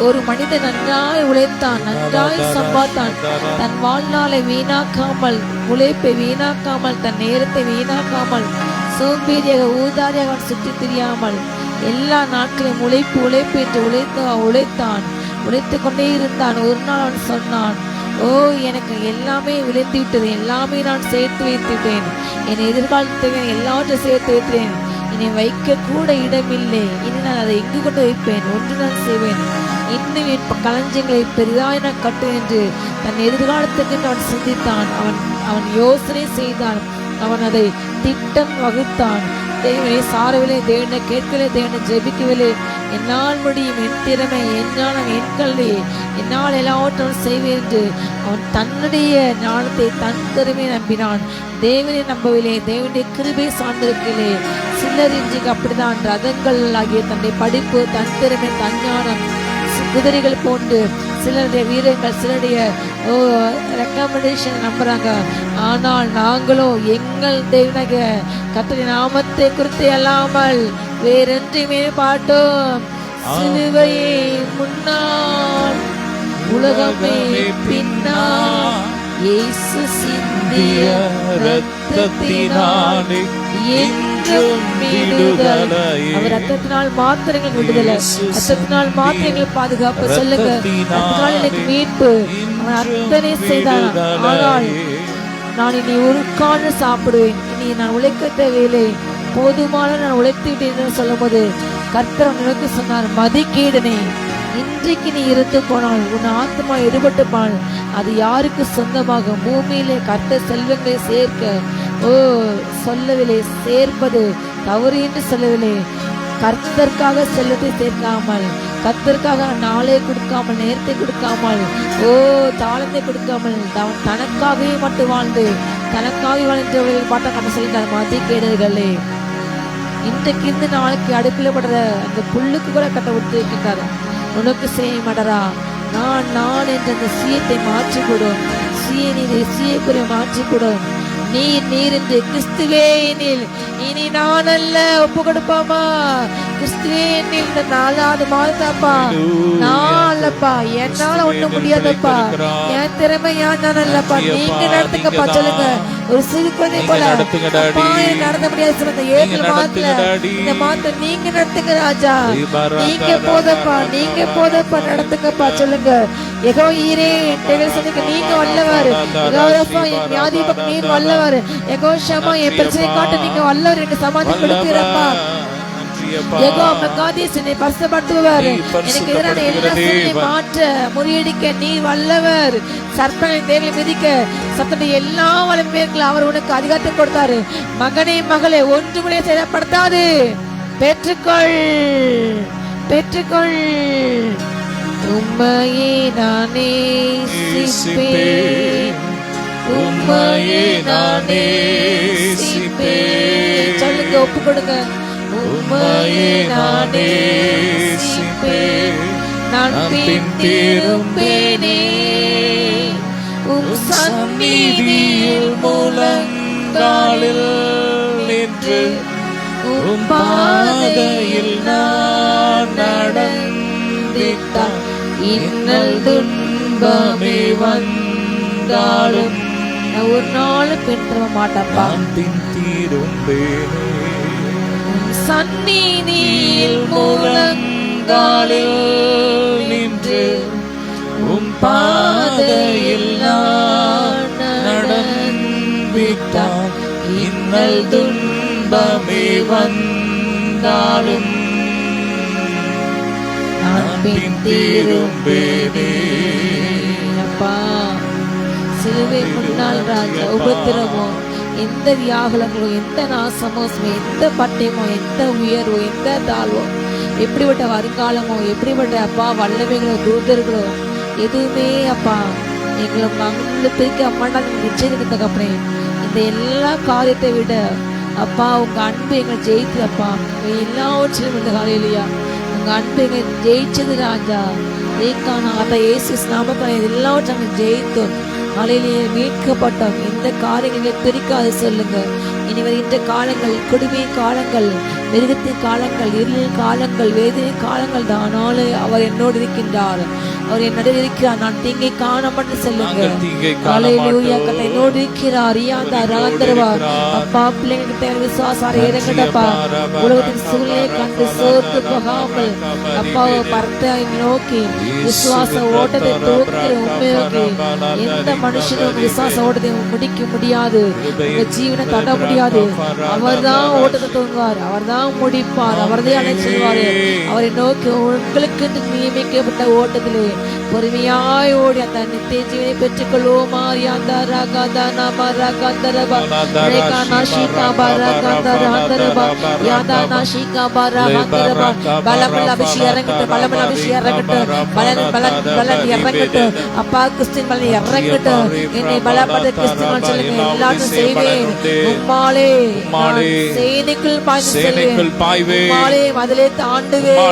ஒரு மனிதன் நன்றாய் உழைத்தான், நன்றாய் சம்பாத்தான், தன் வாழ்நாளை வீணாக்காமல், உழைப்பை வீணாக்காமல், தன் நேரத்தை வீணாக்காமல், சோம்பேறியாக ஊதாரியாக அவன் சுற்றி திரியாமல் எல்லா நாட்களையும் உழைப்பு உழைப்பு என்று உழைத்தான், உழைத்து கொண்டே இருந்தான். ஒரு நாள் அவன் சொன்னான், ஓ எனக்கு எல்லாமே விளைந்து விட்டது, எல்லாமே நான் சேர்த்து வைத்து விட்டேன், என் எதிர்காலத்தை எல்லாவற்றையும் சேர்த்து வைத்தேன், இனி வைக்க கூட இடமில்லை, இனி நான் அதை எங்கு கொண்டு வைப்பேன், ஒன்று நான் செய்வேன், இன்னும் என் களஞ்சியங்களை பெரிதாய் நான் கட்டுவேன் என்று தன் எதிர்காலத்துக்கு அவன் சிந்தித்தான். அவன் யோசனை செய்தான், அவன் அதை திட்டம் வகுத்தான். தேவனை சாரவில்லை, தேவனை கேட்கவில்லை, தேவனை ஜெபிக்கவில்லை. என்னால் முடியும், என் திறமை, என்னால் என் கல்வி, என்னால் எல்லாவற்றையும் செய்வேன் என்று அவன் தன்னுடைய ஞானத்தை தன் திறமையை நம்பினான். தேவனை நம்பவில்லை, தேவனுடைய கிருபை சார்ந்திருக்கலே. சிலர் இன்றைக்கு அப்படிதான் ரதங்கள் ஆகிய தன்னுடைய படிப்பு, தன் திறமை, தன் ஞானம், குதிரைகள் போன்று சிலருடைய வீரர்கள், சிலருடைய ரெக்கமெண்டேஷன் நம்புறாங்க. ஆனால் நாங்களோ எங்கள் தேவனாக கர்த்தருடைய நாமத்தை குறித்து அல்லாமல் வேறென்றையுமே பாட்டோம். சிலுவையே முன்னால், உலகமே பின்னால், இயேசு சிந்திய இரத்தத்தினாலே என்றும் விடுதலை. அவர் இரத்தத்தினால் மாத்திரங்கள் விடுதலை, இரத்தத்தினால் மாத்திரங்கள் பாதுகாப்பு. சொல்லுங்க, இரத்தத்தினால் எனக்கு மீட்பு. அவன் அத்தனை செய்தான். ஆனால் நான் இனி ஒரு கால சாப்பிடுவேன், இனி நான் உழைக்க தேவையில்லை, போதுமான நான் உழைத்து விட்டேன் சொல்லும் போது கர்த்தர் எனக்கு சொன்னார், மதிக்கீடனே, இன்றைக்கு நீ இருந்து போனால், உன் ஆத்மா எடுபட்டு போனால் அது யாருக்கு சொந்தமாகும்? பூமியிலே கர்த்தர் செல்வங்களை சேர்க்க சொல்லவில்லை, சேர்ப்பது தவறு என்று சொல்லவில்லை. கர்த்தருக்காக செல்வத்தை சேர்க்காமல், கர்த்தருக்காக நாளை கொடுக்காமல், நேரத்தை கொடுக்காமல், தாளத்தை கொடுக்காமல், அவன் தனக்காகவே மட்டும் வாழ்ந்து தனக்காக வாழ்ந்தவர்கள் பாட்ட கட்ட சொல்லிட்டார், மதி கேடர்களே. இன்றைக்கு இருந்து நாளைக்கு அடுப்பில் படுற அந்த புல்லுக்கு கூட கட்ட விட்டு வைக்கின்றார். உனக்கு செய்ய மாட்டரா, நான் என்ற அந்த சீயத்தை மாற்றிக்கூடும், சீயக்குரிய மாற்றிக்கூடும். நீர் என்று கிறிஸ்துவே எண்ணில், இனி நான் அல்ல, ஒப்பு கொடுப்பாமா, கிறிஸ்துவே எண்ணில் இந்த 4வது மாதப்பா, நான் அல்லப்பா, என்னால ஒண்ணும் முடியாதப்பா, என் திறமை நான் அல்லப்பா, நீங்க நடத்துங்கப்பா. சொல்லுங்க, ஒரு சிறு குழந்தை போல, அப்பா எனக்கு நடத்த முடியாது சொல்லுங்க. 7 மாதத்துல இந்த மாதம் நீங்க நடத்துங்க ராஜா, நீங்க போதப்பா, நீங்க போதப்பா, நடத்துங்கப்பா. சொல்லுங்க, எகோ ஈரே சொன்னீங்க, நீங்க வல்லவர், என் வியாதி பக்கம் நீர் வல்லவர், எகோ ஷமா என் பிரச்சனை காட்ட நீங்க வல்லவர் என்று சமாதி கொடுக்கிறப்பா. பரிசுத்தப்படுத்துவார், எனக்கு எதிரான எல்லா சூழ்நிலை மாற்ற முறியடிக்க நீர் வல்லவர். சர்ப்பனை தேவை மிதிக்க சத்தனுடைய எல்லா வலிமைகளும் அவர் உனக்கு அதிகாரத்தை கொடுத்தாரு. மகனே மகளே, ஒன்றுமே செயல்படுத்தாது, பெற்றுக்கொள், பெற்றுக்கொள். உம்மையே நான் நேசிப்பேன், உம்மையே நான் நேசிப்பேன். சொல்லுங்க, ஒப்பு கொடுங்க. உம்மையே நான் நேசிப்பேன், நான் பின் திரும்பேனே, உம் சந்நிதியில் முழங்காலில் நின்று உம் பாதையில் நான் நடந்திட்டால், இன்னல் துன்பமே வந்தாலும் நான் ஒரு நாள் பின் திரும்ப மாட்டேன்ப்பா, பின் திரும்பேனே. சந்நிதியில் முழங்காலில் நின்று உம் பாதையில் நான் நடந்திட்டால், இன்னல் துன்பமே வந்தாலும் நான் பின் திரும்பேனே. அப்பா, சிலுவை முன்னால் ராஜா உபத்திரமோ, எந்த வியாகுலங்களோ, எந்த நாசமோ, எந்த பட்டயமோ, எந்த உயர்வோ, எந்த தாழ்வோ, எப்படிப்பட்ட வருங்காலமோ, எப்படிப்பட்ட அப்பா வல்லமைகளோ, தூதர்களோ, எதுவுமே அப்பா எங்களை மங்கள பிரிக்க அம்மாண்டா நிச்சயத்துக்கு அப்புறம் இந்த எல்லா காரியத்தை விட அப்பா உங்க அன்பு எங்களை ஜெயித்து அப்பா எல்லாவற்றிலும் இந்த காலையிலையா உங்க அன்பு எங்களை ஜெயிச்சது ராஜா. ஏக்கான அதை ஏசு நாமக்கான எல்லாவற்றையும் ஜெயித்தோம். காலையிலேயே மீட்கப்பட்டோம். இந்த காரியங்களை பிரிக்காது சொல்லுங்க. இனி வருகின்ற காலங்கள் கொடுமையின் காலங்கள், மிருகத்தின் காலங்கள், இருளின் காலங்கள், வேதனையின் காலங்கள் தான். ஆனாலும் அவர் என்னோடு இருக்கின்றார், அவர் என் நடுவில் இருக்கிறார், நான் தீங்கை காண மாட்டேன் சொல்லுங்க. ஹல்லேலூயா. கர்த்தர் என்னோடு இருக்கிறார். அப்பா பிள்ளைங்களுக்கு தேவை விசுவாசம் இறங்கட்டப்பா. உலகத்தின் சூழ்நிலையை கண்டு சோர்ந்து போகாமல் அப்பாவை பரத்தை நோக்கி விசுவாச ஓட்டத்தை தோற்கிற உண்மை நோக்கி எந்த மனுஷனும் விசுவாச ஓட்டத்தை முடிக்க முடியாது, உங்க ஜீவனை தட முடியாது. அவர் தான் ஓட்டத்தை தூங்குவார், அவர் தான் முடிப்பார், அவர்தான் அழைச்சிருவாரு. அவரை நோக்கி உங்களுக்கு நியமிக்கப்பட்ட ஓட்டத்திலே பொறுமையாய் ஓடி அந்த நித்திய ஜீவனை பெற்றுக் கொள்வோம். அப்பா கிறிஸ்டின் மலை இறங்கட்டு, என்னை பலப்பட கிறிஸ்டின் சொல்லுங்க. எல்லாரும் செய்வேன் உம்மாலே சேனைக்குள் பாய்வேன், உம்மாலே மதிலை தாண்டுவேன்,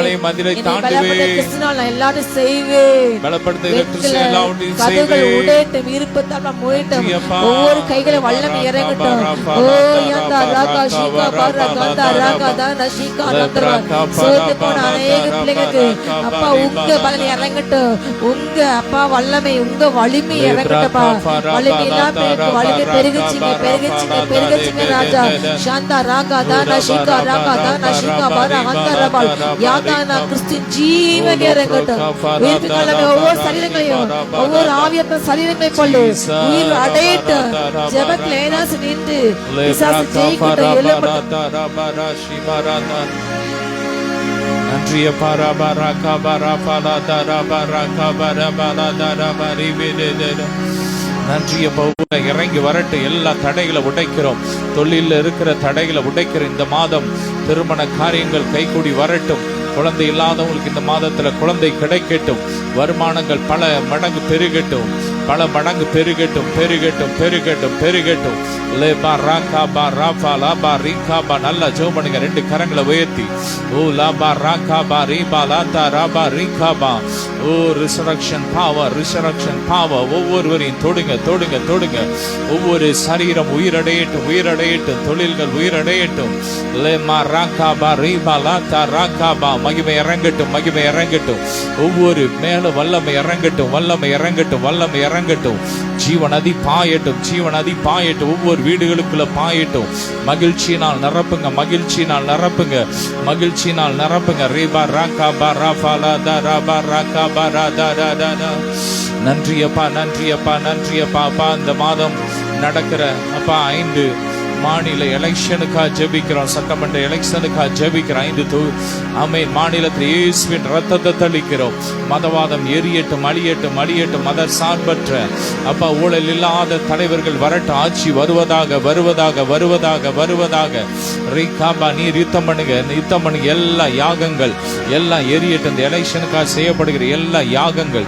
பலப்பட கிறிஸ்டினால் நான் எல்லாரும் செய்வேன். கதவுகள் உடையட்டும், இருப்பத்தால் மூடட்டும், ஒவ்வொரு கைகளை வல்லமை இறங்கட்டும். ஓ யந்தா ராகா ஷீகா பாரா கந்தா ராகா தான ஷீகா நந்தரா. சோர்ந்து போன அநேக பிள்ளைகளுக்கு அப்பா உங்க பலனை இறங்கட்டும், உங்க அப்பா வல்லமை, உங்க வலிமை இறங்கட்டப்பா. வலிமை இல்லாம வலிமை பெருகிச்சிங்க ராஜா. சாந்தா ராகா தான ஷீகா ராகா தான ஷீகா பாரா அந்தரா யாதானா கிறிஸ்டின் ஜீவன் இறங்கட்டும். ஒவ்வொரு சரீரங்களையும், ஒவ்வொரு ஆவியத்த சரீரங்களை கொண்டு உயிர் அடையட்டும். ஜெபத்தில் ஏனாசு நின்று பிசாசு ஜெயிக்கட்டும். நன்றிய பாரா கபரா பலா தரா பரா கபரா பலா தரா பரி விதேத. நன்றிய பவுல இறங்கி வரட்டு. எல்லா தடைகளை உடைக்கிறோம், தொழில இருக்கிற தடைகளை உடைக்கிற இந்த மாதம் திருமண காரியங்கள் கைகூடி வரட்டும். குழந்தை இல்லாதவங்களுக்கு இந்த மாதத்துல குழந்தை கிடைக்கட்டும். வருமானங்கள் பல மடங்கு பெருகட்டும், பல மடங்கு பெருகட்டும், பெருகட்டும், பெருகட்டும், பெருகட்டும். நல்லா ஜெபம் பண்ணுங்க, ரெண்டு கரங்களை உயர்த்தி. ஓ லாபா ராகாபா ரீபா லாதா ராபா ரீகாபா. ஓ ரிசரக்ஷன் பவர், ரிசரக்ஷன் பவர். ஒவ்வொருவரையும் தொடுங்க, தொடுங்க, தொடுங்க. ஒவ்வொரு சரீரம் உயிரடையட்டும், உயிரடையட்டும். தொழில்கள் உயிரடையட்டும். லேமா ராகாபா ரீபா லாதா ராகாபா. மகிமை இறங்கட்டும், மகிமை இறங்கட்டும். ஒவ்வொரு மேலும் வல்லமை இறங்கட்டும், வல்லமை இறங்கட்டும், வல்லமை இறங்கட்டும். ஜீவநதி பாயட்டும், ஜீவநதி பாயட்டும். ஒவ்வொரு வீடுகளுக்குள்ள பாயட்டும். மகிழ்ச்சியினால் நிரப்புங்க, மகிழ்ச்சியினால் நிரப்புங்க, மகிழ்ச்சியினால் நிரப்புங்க. ரீபா ராகாபா ராஃபாலா தராபா ராகாபா ராதா ராதா. நன்றியப்பா, நன்றியப்பா, நன்றியப்பா. அப்பா இந்த மாதம் நடக்கிற அப்பா 5 மாநில எலெக்ஷனுக்காக ஜெபிக்கிறோம், சட்டமன்ற எலெக்ஷனுக்காக ஜெபிக்கிறோம். 5 ஆமென். மாநிலத்தில் இயேசுவின் ரத்தத்தை தெளிக்கிறோம். மதவாதம் எரியட்டும், அழியட்டும், அழியட்டும். மத சார்பற்ற அப்பா ஊழல் இல்லாத தலைவர்கள் வரட்டும். ஆட்சி வருவதாக, வருவதாக, வருவதாக, வருவதாக. ரீகாபா நீர் யுத்தம் பண்ணுங்க, யுத்தம் பண்ணுங்க. எல்லா யாகங்கள் எல்லாம் எரியட்டும். இந்த எலெக்ஷனுக்காக செய்யப்படுகிற எல்லா யாகங்கள்,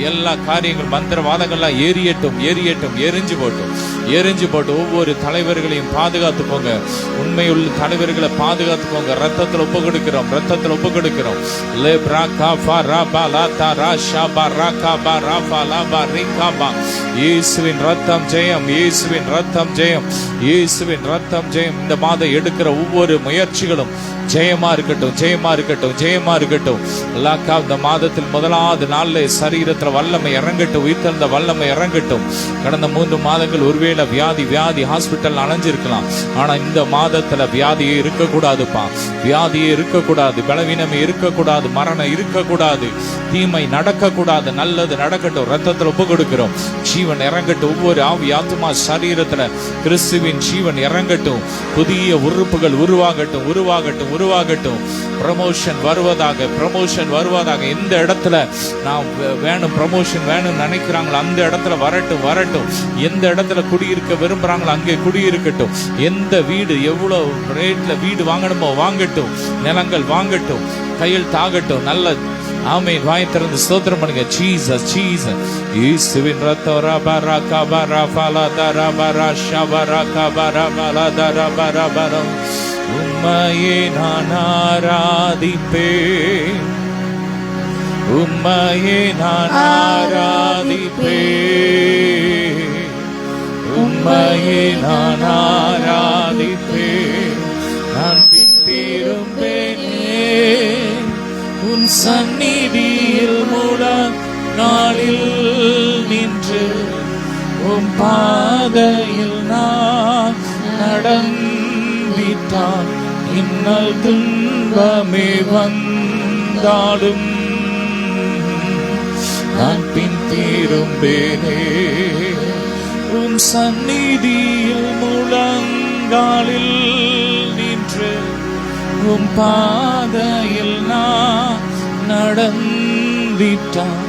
எல்லா காரியங்கள், மந்திரவாதங்கள்லாம் எரியட்டும், எரியட்டும், எரிஞ்சு போட்டும், எரிஞ்சு போட்டு. ஒவ்வொரு தலைவர்களையும் பாதுகாத்து போங்க, உண்மையுள்ள தலைவர்களை பாதுகாத்து போங்க. ரத்தத்தில் ஒப்பு கொடுக்கிறோம், ரத்தத்தில் ஒப்பு கொடுக்கிறோம். இயேசுவின் ரத்தம் ஜெயம், இயேசுவின் ரத்தம் ஜெயம், இயேசுவின் ரத்தம் ஜெயம். இந்த மாதம் எடுக்கிற ஒவ்வொரு முயற்சிகளும் ஜெயமா இருக்கட்டும், ஜெயமா இருக்கட்டும், ஜெயமா இருக்கட்டும். இந்த மாதத்தில் முதலாவது நாள்ல சரீரத்தில் வல்லமை இறங்கட்டும், உயிர்த்தெழுந்த வல்லமை இறங்கட்டும். கடந்த 3 மாதங்கள் ஒருவேளை வியாதி ஹாஸ்பிட்டல் அலைஞ்சிருக்கலாம். ஆனா இந்த மாதத்துல வியாதியே இருக்கக்கூடாதுப்பா, வியாதியே இருக்கக்கூடாது, பலவீனமே இருக்கக்கூடாது, மரணம் இருக்கக்கூடாது, தீமை நடக்கக்கூடாது. நல்லது நடக்கட்டும். ரத்தத்தில் ஒப்பு கொடுக்கிறோம். ஜீவன் இறங்கட்டும். ஒவ்வொரு ஆவி ஆத்துமா சரீரத்துல கிறிஸ்துவின் ஜீவன் இறங்கட்டும். புதிய உறுப்புகள் உருவாகட்டும், உருவாகட்டும், உருவாகட்டும். ப்ரமோஷன் வருவதாக, ப்ரமோஷன் வருவதாக. எந்த இடத்துல நான் வேணும் ப்ரமோஷன் வேணும் நினைக்கிறாங்களோ அந்த இடத்துல வரட்டும், வரட்டும். எந்த இடத்துல குடியிருக்க விரும்புறாங்களோ அங்கே குடியிருக்கட்டும். எந்த வீடு எவ்வளவு ரேட்ல வீடு வாங்கணுமோ வாங்கட்டும், நிலங்கள் வாங்கட்டும், கையில் தாகட்டும். நல்ல ஆமென். வாய் திறந்து ஸ்தோத்திரம் பண்ணுங்க. Jesus, Jesus. இயேசுவின் ரத்தம் ரபரா கபரா ஃபலா தரபரா ஷபரா கபரா ஃபலா தரபரா. உம்மையே நான் ஆராதிப்பேன், உம்மையே நான் ஆராதிப்பேன், உம்மையே நான் ஆராதிப்பேன். நான் பின் திரும்பேனே உன் சந்நிதியில் முழங்காலில் நின்று உம் பாதையில் நான் நடந்திட்டான். இன்னல் துன்பமே வந்தாலும் நான் பின் திரும்பேனே உம் சந்நிதியில் முழங்காலில் நின்று உம் பாதையில் நான் நடந்திட்டான்.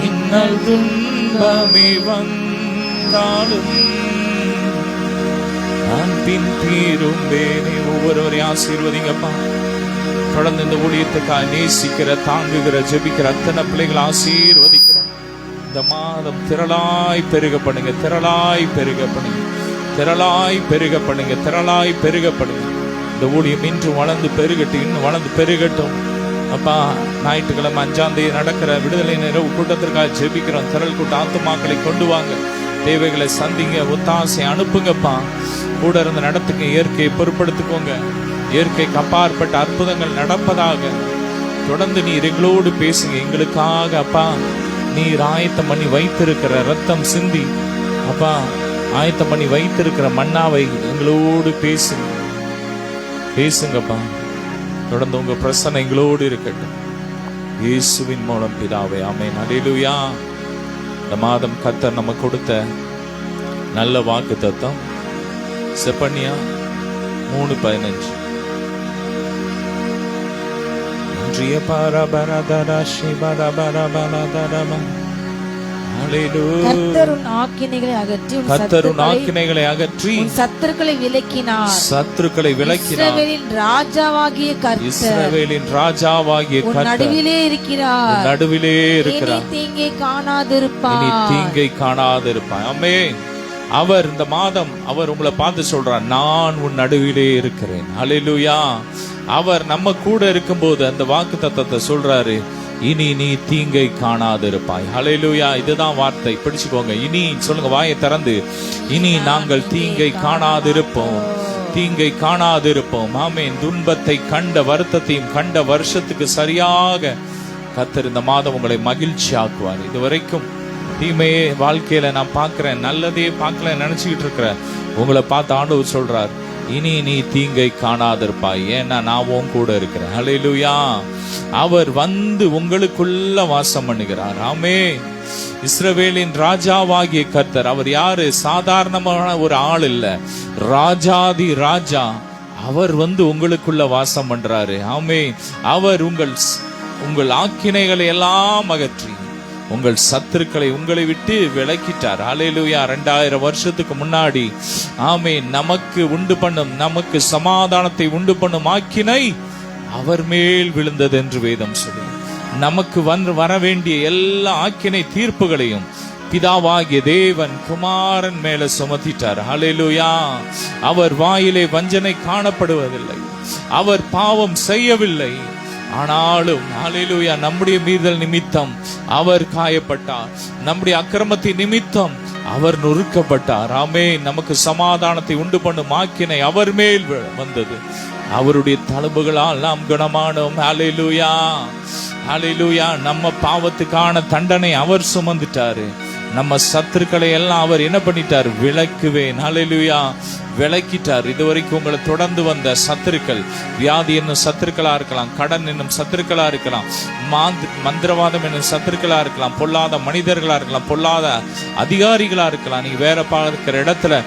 இன்னல் துன்பமே வந்தாலும் நான் பின் திரும்பேனே. ஒவ்வொருவரையும் ஆசீர்வதிங்கப்பா. தொடர்ந்து இந்த ஊழியத்துக்காக நேசிக்கிற, தாங்குகிற, ஜெபிக்கிற அத்தனை பிள்ளைகளை ஆசீர்வதிக்கிற. இந்த மாதம் திரளாய் பெருக பண்ணுங்க, திரளாய் பெருக பண்ணுங்க, திரளாய் பெருக பண்ணுங்க, திரளாய் பெருக பண்ணுங்க. இந்த ஊழியம் இன்று வளர்ந்து பெருகட்டும், இன்னும் வளர்ந்து பெருகட்டும். அப்பா, ஞாயிற்றுக்கிழமை 5ஆம் தேதி நடக்கிற விடுதலை இரவு கூட்டத்திற்காக ஜெபிக்கிறோம். திரள் கூட்ட ஆத்துமாக்களை கொண்டு வாங்க, தேவைகளை சந்திங்க, ஒத்தாசை அனுப்புங்கப்பா. கூட இருந்து நடத்துங்க, இயற்கையை பொறுப்படுத்திக்கோங்க. இயற்கைக்கு அப்பாற்பட்ட அற்புதங்கள் நடப்பதாக தொடர்ந்து நீர் எங்களோடு பேசுங்க. எங்களுக்காக அப்பா நீர் ஆயத்தம் பண்ணி வைத்திருக்கிற ரத்தம் சிந்தி அப்பா ஆயத்தம் பண்ணி வைத்திருக்கிற மன்னாவை எங்களோடு பேசுங்க, பேசுங்கப்பா. தொடர்ந்து உங்க பிரசன்னம் எங்களோடு இருக்கட்டும். இயேசுவின் மூலம் பிதாவே, ஆமென். அல்லேலூயா. இந்த மாதம் கர்த்தர் நம்ம கொடுத்த நல்ல வாக்கு தத்தம் செப்பனியா 3:15. இன்றைய பரபரதரஷி பரபரபலதரம. அல்லேலூயா. கர்த்தருன் ஆக்கினைகளை அகற்றி கர்த்தருன் ஆக்கினைகளை அகற்றி சத்துருக்களை விலக்கினார். சத்துருக்களை விலக்கினார். இஸ்ரவேலின் ராஜாவாகிய கர்த்தர், இஸ்ரவேலின் ராஜாவாகிய கர்த்தர் நடுவிலே இருக்கிறார். நடுவிலே இருக்கிறார். இனி தீங்கை காணாதிருப்பார். இனி தீங்கை காணாதிருப்பார். ஆமென். அவர் இந்த மாதம் அவர் உங்களை பார்த்து சொல்றார், நான் உன் நடுவிலே இருக்கிறேன். அல்லேலூயா. அவர் நம்ம கூட இருக்கும்போது அந்த வாக்கு தத்தத்தை சொல்றாரு, இனி நீ தீங்கை காணாதிருப்பாய். அல்லேலூயா. இதுதான் வார்த்தை, பிடிச்சுக்கோங்க. இனி சொல்லுங்க, வாயை திறந்து, இனி நாங்கள் தீங்கை காணாதிருப்போம், தீங்கை காணாதிருப்போம். ஆமென். துன்பத்தை கண்ட, வருத்தத்தையும் கண்ட வருஷத்துக்கு சரியாக கர்த்தர் இந்த மாதம் உங்களை மகிழ்ச்சி ஆக்குவார். இதுவரைக்கும் தீமையே வாழ்க்கையில நான் பார்க்கிறேன், நல்லதே பார்க்கல நினைச்சுக்கிட்டு இருக்கிறேன், உங்களை பார்த்து ஆண்டவர் சொல்றார், இனி நீ தீங்கை காணாதிருப்பாய், ஏன்னா நான் உன் கூட இருக்கிறேன். அல்லேலூயா. அவர் வந்து உங்களுக்குள்ள வாசம் பண்ணுகிறார். ஆமென். இஸ்ரவேலின் ராஜாவாகிய கர்த்தர், அவர் யாரு? சாதாரணமான ஒரு ஆள் இல்ல, ராஜாதி ராஜா. அவர் வந்து உங்களுக்குள்ள வாசம் பண்றாரு. ஆமென். அவர் உங்கள் ஆக்கினைகளை எல்லாம் அகற்றி உங்கள் சத்துருக்களை உங்களை விட்டு விலக்கிட்டார். அல்லேலூயா. 2000 வருஷத்துக்கு முன்னாடி ஆமென் நமக்கு உண்டு பண்ணும், நமக்கு சமாதானத்தை உண்டு பண்ணும் ஆக்கினை அவர் மேல் விழுந்தது என்று வேதம் சொல்லி, நமக்கு வர வேண்டிய எல்லா ஆக்கினை தீர்ப்புகளையும் பிதாவாகிய தேவன் குமாரன் மேல சுமத்திட்டார். அல்லேலூயா. அவர் வாயிலே வஞ்சனை காணப்படுவதில்லை, அவர் பாவம் செய்யவில்லை. ஆனாலும் அல்லேலூயா, நம்முடைய மீறல் நிமித்தம் அவர் காயப்பட்டார், நம்முடைய அக்கிரமத்தின் நிமித்தம் அவர் நொறுக்கப்பட்டார். ஆமென். நமக்கு சமாதானத்தை உண்டு பண்ணும் ஆக்கினை அவர் மேல் வந்தது. அவருடைய தழும்புகளால் நாம் குணமானோம். அல்லேலூயா. அல்லேலூயா. நம்ம பாவத்துக்கான தண்டனை அவர் சுமந்துட்டாரு. நம்ம சத்துருக்களை எல்லாம் அவர் என்ன பண்ணிட்டார்? விலக்குவேன். அல்லேலூயா. விலக்கிட்டார். இதுவரைக்கும் உங்களை தொடர்ந்து வந்த சத்துருக்கள், வியாதி என்னும் சத்துருக்களா இருக்கலாம், கடன் என்னும் சத்துருக்களா இருக்கலாம், மந்திரவாதம் என்னும் சத்துருக்களா இருக்கலாம், பொல்லாத மனிதர்களா இருக்கலாம், பொல்லாத அதிகாரிகளா இருக்கலாம். நீங்க வேற பார்க்கிற இடத்துல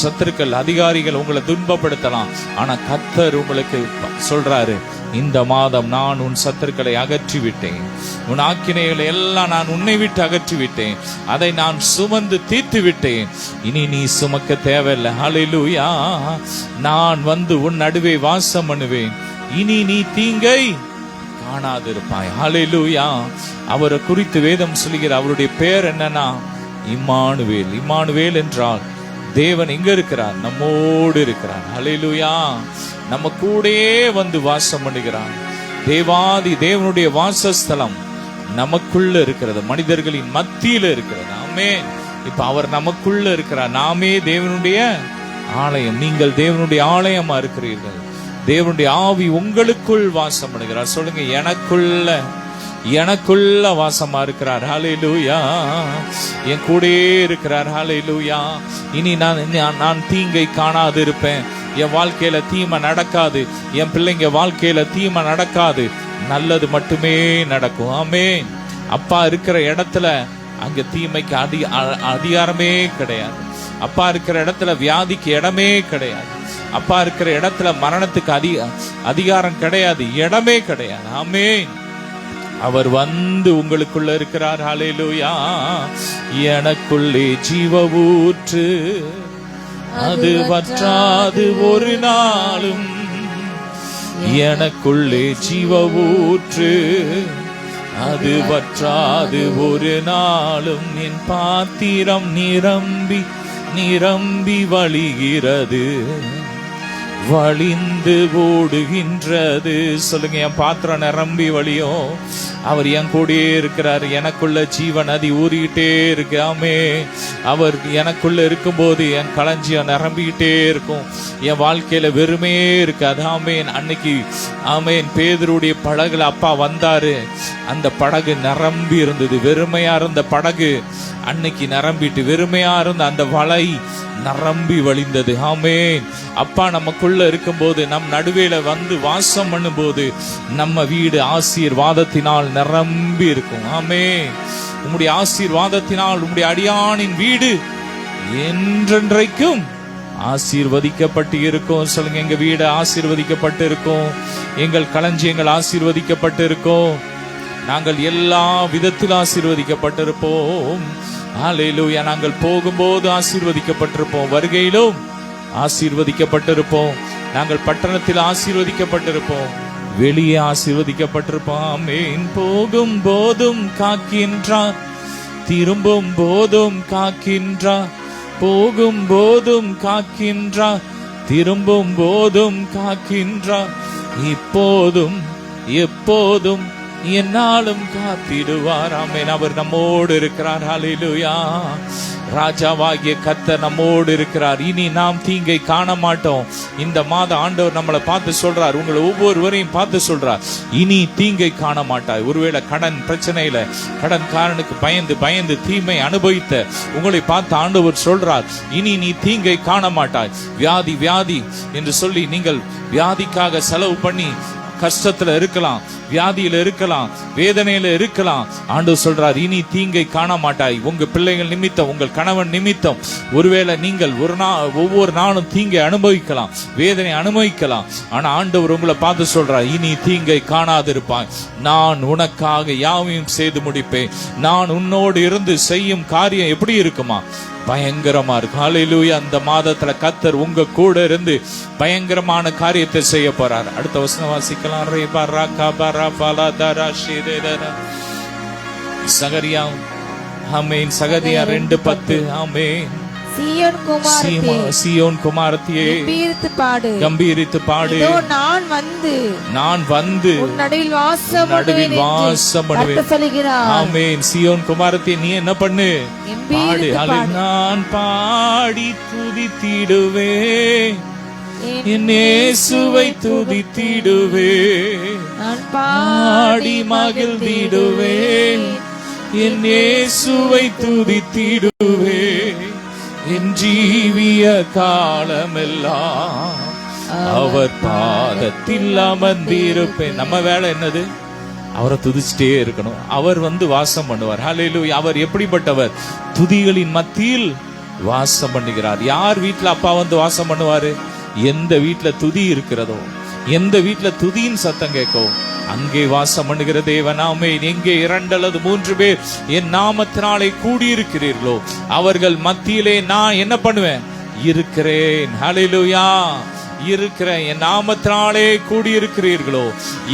சத்துருக்கள், அதிகாரிகள் உங்களை துன்பப்படுத்தலாம். ஆனா கர்த்தர் உங்களுக்கு சொல்றாரு, இந்த மாதம் நான் உன் சத்துருக்களை அகற்றி விட்டேன், உன் ஆக்கினைகளை எல்லாம் நான் உன்னை விட்டு அகற்றி விட்டேன், அதை நான் சுமந்து தீர்த்து விட்டேன், இனி நீ சுமக்க தேவையில்லை. ஹல்லேலூயா. நான் வந்து உன் நடுவே வாசம் பண்ணுவேன், இனி நீ தீங்கை காணாதிருப்பாய். ஹல்லேலூயா. அவரை குறித்து வேதம் சொல்லுகிற அவருடைய பெயர் என்னன்னா இம்மானுவேல். இம்மானுவேல் என்றால் தேவன் எங்க இருக்கிறார்? நம்மோடு இருக்கிறார். ஹல்லேலூயா. நம்ம கூடயே வந்து வாசம் பண்ணுகிறார். தேவாதி தேவனுடைய வாசஸ்தலம் நமக்குள்ள இருக்கிறது, மனிதர்களின் மத்தியில இருக்கிறது. ஆமென். இப்ப அவர் நமக்குள்ள இருக்கிறார். நாமே தேவனுடைய ஆலயம். நீங்கள் தேவனுடைய ஆலயமா இருக்கிறீர்கள். தேவனுடைய ஆவி உங்களுக்குள் வாசம் பண்ணுகிறார். சொல்லுங்க, எனக்குள்ள வாசமா இருக்கிறார். ஹல்லேலூயா. என் கூடயே இருக்கிறார். ஹல்லேலூயா. இனி நான் தீங்கை காணாது இருப்பேன். என் வாழ்க்கையில தீமை நடக்காது. என் பிள்ளைங்க வாழ்க்கையில தீமை நடக்காது. நல்லது மட்டுமே நடக்கும். ஆமென். அப்பா இருக்கிற இடத்துல அங்க தீமைக்கு அதிகாரமே கிடையாது. அப்பா இருக்கிற இடத்துல வியாதிக்கு இடமே கிடையாது. அப்பா இருக்கிற இடத்துல மரணத்துக்கு அதிகாரம் கிடையாது, இடமே கிடையாது. ஆமென். அவர் வந்து உங்களுக்குள்ள இருக்கிறார். ஹல்லேலூயா. எனக்குள்ளே ஜீவ ஊற்று, அது வற்றாது ஒரு நாளும். எனக்குள்ளே ஜீவ ஊற்று, அது வற்றாது ஒரு நாளும். என் பாத்திரம் நிரம்பி நிரம்பி வழிகிறது, வழிந்து ஓடுகின்றது. சொல்லுங்க, என் பாத்திரம் நிரம்பி வழியும். அவர் என் கூடயே இருக்கிறார். எனக்குள்ள ஜீவ நதி ஊறிக்கிட்டே இருக்கு. ஆமே. அவர் எனக்குள்ள இருக்கும்போது என் களஞ்சியம் நிரம்பிக்கிட்டே இருக்கும். என் வாழ்க்கையில வெறுமே இருக்காது. ஆமேன். அன்னைக்கு ஆமேன் பேதுருடைய படகுல அப்பா வந்தாரு. அந்த படகு நிரம்பி இருந்தது. வெறுமையா இருந்த படகு அன்னைக்கு நிரம்பிட்டு, வெறுமையா இருந்த அந்த வலை நிரம்பி வழிந்தது. ஆமேன். அப்பா நமக்குள்ள இருக்கும்போது, நம் நடுவேல வந்து வாசம் பண்ணும் போது நம்ம வீடு ஆசீர்வாதத்தினால் நிரம்பி இருக்கும். ஆமேன். உம்முடைய ஆசீர்வாதத்தினால் உம்முடைய அடியானின் வீடு என்றென்றைக்கும் ஆசீர்வதிக்கப்பட்டு இருக்கும். சொல்லுங்க, எங்க வீடு ஆசீர்வதிக்கப்பட்டு இருக்கும். எங்கள் களஞ்சியங்கள் ஆசீர்வதிக்கப்பட்டு இருக்கும். நாங்கள் எல்லா விதத்தில் ஆசீர்வதிக்கப்பட்டிருப்போம். ஹல்லேலூயா. நாங்கள் போகும்போது ஆசீர்வதிக்கப்பட்டிருப்போம், வருகையிலும் ஆசீர்வதிக்கப்பட்டிருப்போம். நாங்கள் பட்டணத்தில் ஆசீர்வதிக்கப்பட்டிருப்போம், வெளியே ஆசீர்வதிக்கப்பட்டிருப்போம். ஆமென். போகும் போதும் காக்கின்றார், திரும்பும் போதும் காக்கின்றார். போகும் போதும் காக்கின்றார், திரும்பும் போதும் காக்கின்றார். இப்போதும் எப்போதும் என்னாலும் காத்திடுவார். ஆமென். அவர் நம்மோடு இருக்கிறார். ஹல்லேலூயா. ராஜாவாகிய கர்த்தர் நம்மோடு இருக்கிறார். இனி நாம் தீங்கை காண மாட்டோம். இந்த மாத ஆண்டவர் நம்மளை பார்த்து சொல்றார், உங்களை ஒவ்வொருவரையும் பார்த்து சொல்றார், இனி தீங்கை காண மாட்டாய். ஒருவேளை கடன் பிரச்சனையில கடன்காரனுக்கு பயந்து பயந்து தீமை அனுபவித்த உங்களை பார்த்து ஆண்டவர் சொல்றார், இனி நீ தீங்கை காண மாட்டாய். வியாதி வியாதி என்று சொல்லி நீங்கள் வியாதிக்காக செலவு பண்ணி கஷ்டத்துல இருக்கலாம், வியாதியில இருக்கலாம், வேதனையில இருக்கலாம். ஆண்டவர் சொல்றார், இனி தீங்கை காண மாட்டாய். உங்க பிள்ளைகள் நிமித்தம், உங்கள் கணவன் நிமித்தம் ஒருவேளை நீங்கள் ஒவ்வொரு நாளும் தீங்கை அனுபவிக்கலாம், வேதனை அனுபவிக்கலாம். ஆனா ஆண்டவர் உங்களை பார்த்து சொல்றார், இனி தீங்கை காணாதிருப்பாய். நான் உனக்காக யாவையும் செய்து முடிப்பேன். நான் உன்னோடு இருந்து செய்யும் காரியம் எப்படி இருக்குமா? பயங்கரமா இருக்கும். ஹல்லேலூயா. அந்த மாதத்துல கர்த்தர் உங்க கூட இருந்து பயங்கரமான காரியத்தை செய்ய போறார். அடுத்த வசனம் வாசிக்கலாம். சகரியா. ஆமென். சகரியா 2:10. ஆமென். சீயோன் குமாரத்தியே, கம்பீரித்து பாடு. நான் வந்து உன் நடுவில் வாசம் பண்ணுவேன். ஆமென். சீயோன் குமாரத்தியே, நீ என்ன பண்ணு? பாடு. நான் பாடி துதித்திடுவேன், என் இயேசுவை துதித்திடுவேன். பாடி மகிழ்ந்திடுவேன், என் இயேசுவை துதித்திடுவேன். என் ஜீவிய காலமெல்லாம் அவர் பாதத்தில் அமர்ந்திருப்பேன். நம்ம வேலை என்னது? அவரை துதிச்சிட்டே இருக்கணும். அவர் வந்து வாசம் பண்ணுவார். ஹல்லேலூயா. அவர் எப்படிப்பட்டவர்? துதிகளின் மத்தியில் வாசம் பண்ணுகிறார். யார் வீட்டுல அப்பா வந்து வாசம் பண்ணுவாரு? எந்த வீட்டுல துதி இருக்கிறதோ, எந்த வீட்டுல துதியின் சத்தம் கேட்கோ, அங்கே வாசம் பண்ணுகிற தேவன். ஆமென். எங்கே 2 அல்லது 3 பேர் என் நாமத்தினாலே கூடியிருக்கிறீர்களோ அவர்கள் மத்தியிலே நான் என்ன பண்ணுவேன்? இருக்கிறேன். ஹல்லேலூயா. இருக்கிறேன். என் நாமத்தினாலே கூடியிருக்கிறீர்களோ,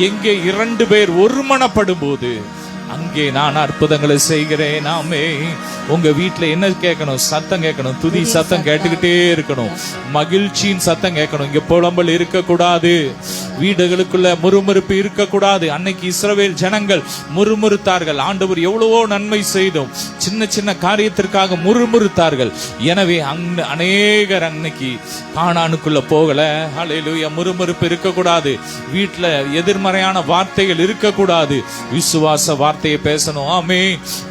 எங்கே 2 பேர் ஒருமனப்படும் போது அங்கே நான் அற்புதங்களை செய்கிறேன். ஆமே. உங்க வீட்டுல என்ன கேட்கணும்? சத்தம் கேட்கணும். துதி சத்தம் கேட்டுக்கிட்டே இருக்கணும். மகிழ்ச்சியின் சத்தம் கேட்கணும். இங்க புலம்பல் இருக்க கூடாது. வீடுகளுக்குள்ள முறுமுறுப்பு இருக்க கூடாது. அன்னைக்கு இஸ்ரவேல் ஜனங்கள் முறுமுறுத்தார்கள். ஆண்டவர் எவ்வளவோ நன்மை செய்தோம், சின்ன சின்ன காரியத்திற்காக முறுமுறுத்தார்கள். எனவே அநேகர் அன்னைக்கு கானானுக்குள்ள போகல. ஹல்லேலூயா. முறுமுறுப்பு இருக்க கூடாது. வீட்டுல எதிர்மறையான வார்த்தைகள் இருக்க கூடாது. விசுவாச வார்த்தையை பேசணும். ஆமே.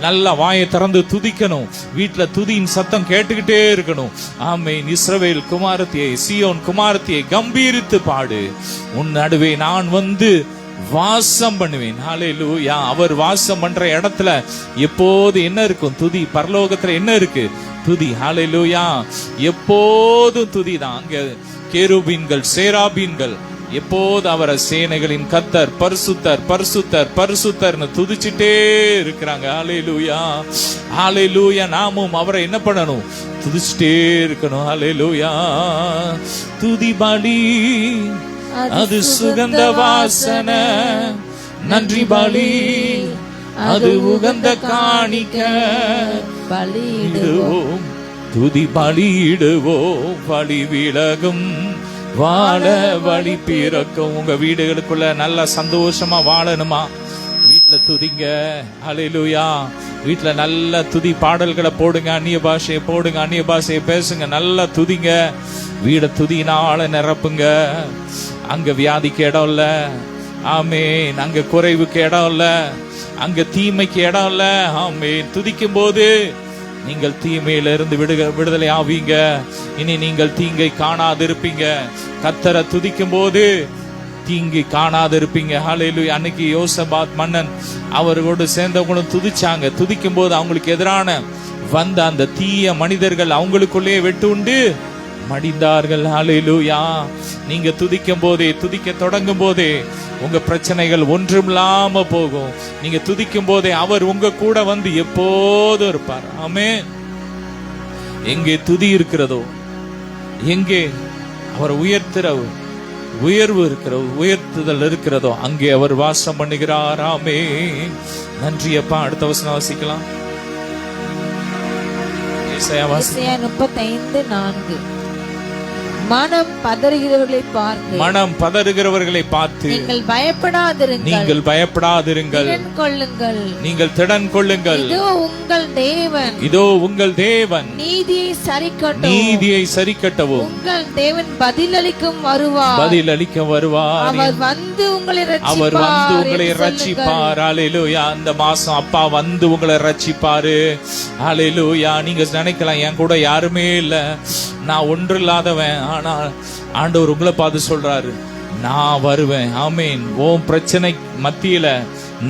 நல்ல வாயை திறந்து துதிக்கணும். வீட்டுல துதியின் சத்தம் கேட்டுக்கிட்டே இருக்கணும். ஆமே. இஸ்ரவேல் குமாரத்தியை, சீயோன் குமாரத்தியை கம்பீரித்து பாடு. உன் நடுவே நான் வந்து வாசம் பண்ணுவேன். ஹல்லேலூயா. அவர் வாசம் பண்ற இடத்துல எப்போது என்ன இருக்கும்? துதி. பரலோகத்துல என்ன இருக்கு? துதி. ஹல்லேலூயா. எப்போதும் துதி தான். அங்க கேருபீன்கள், சேராபீன்கள் எப்போது அவரை சேனைகளின் கர்த்தர் பரிசுத்தர் பரிசுத்தர் பரிசுத்தர்னு துதிச்சிட்டே இருக்கிறாங்க. ஹல்லேலூயா. ஹல்லேலூயா. நாமும் அவரை என்ன பண்ணணும்? துதிச்சிட்டே இருக்கணும். ஹல்லேலூயா. துதி பலி அது சுகந்த வாசனை, நன்றி பலி அது உகந்த காணிக்க. பலியிடுவோம், துதி பலியிடுவோம். பலி விலகும், வாழ வழி பிறக்கும். உங்க வீடுகளுக்குள்ள நல்ல சந்தோஷமா வாழணுமா? வீட்டுல துதிங்க. ஹல்லேலூயா. வீட்டுல நல்ல துதி பாடல்களை போடுங்க. அந்நிய பாஷையை போடுங்க. அந்நிய பாஷையை பேசுங்க. நல்லா துதிங்க. வீட துதியினால நிரப்புங்க. அங்க வியாதிக்கு இடம் இல்ல. ஆமென். அங்க குறைவுக்கு இடம் இல்ல. அங்க தீமைக்கு இடம் இல்ல. ஆமென். துதிக்கும் போது நீங்கள் தீமையிலிருந்து விடுதலை ஆவீங்க. இனி நீங்கள் தீங்கை காணாதிருப்பீங்க. கர்த்தரை துதிக்கும் போது தீங்கி காணாதிருப்பீங்க. ஹல்லேலூயா. அன்னைக்கு யோசபாத் மன்னன் அவர்களோடு சேர்ந்தவங்களும் துதிச்சாங்க. துதிக்கும் போது அவங்களுக்கு எதிரான வந்த அந்த தீய மனிதர்கள் அவங்களுக்குள்ளே வெட்டு உண்டு மடிந்தார்கள். ஹல்லேலூயா. நீங்க துதிக்கும் போதே, துதிக்க தொடங்கும் போதே உங்க பிரச்சனைகள் ஒன்றுமில்லாம போகும். நீங்க துதிக்கும் போதே அவர் உங்க கூட வந்து எப்போதும் இருப்பார். ஆமென். எங்கே துதி இருக்கிறதோ, எங்கே அவர் உயர்வு இருக்கிற உயர்த்துதல் இருக்கிறதோ, அங்கே அவர் வாசம் பண்ணுகிறார். ஆமென். நன்றி அப்பா. அடுத்த வசனம் வாசிக்கலாம். ஏசாயா 35:4. மனம் பதறுகிறவர்களை பார்த்து நீங்கள் பயப்படாதிருங்கள், நீங்கள் திடன் கொள்ளுங்கள். இதோ உங்கள் தேவன் நீதியை சரிக்கட்டவும் உங்கள் தேவன் பதிலளிக்கும் வருவார். அவர் வந்து உங்களை ரட்சிப்பார். ஹல்லேலூயா. அந்த மாசம் அப்பா வந்து உங்களை ரட்சிப்பாரு. ஹல்லேலூயா. நீங்க நினைக்கலாம் என் கூட யாருமே இல்ல, நான் ஒன்று இல்லாதவன். ஆனா ஆண்டவர் உங்களை பார்த்து சொல்றாரு, நான் வருவேன். ஆமீன். உன் பிரச்சனை மத்தியில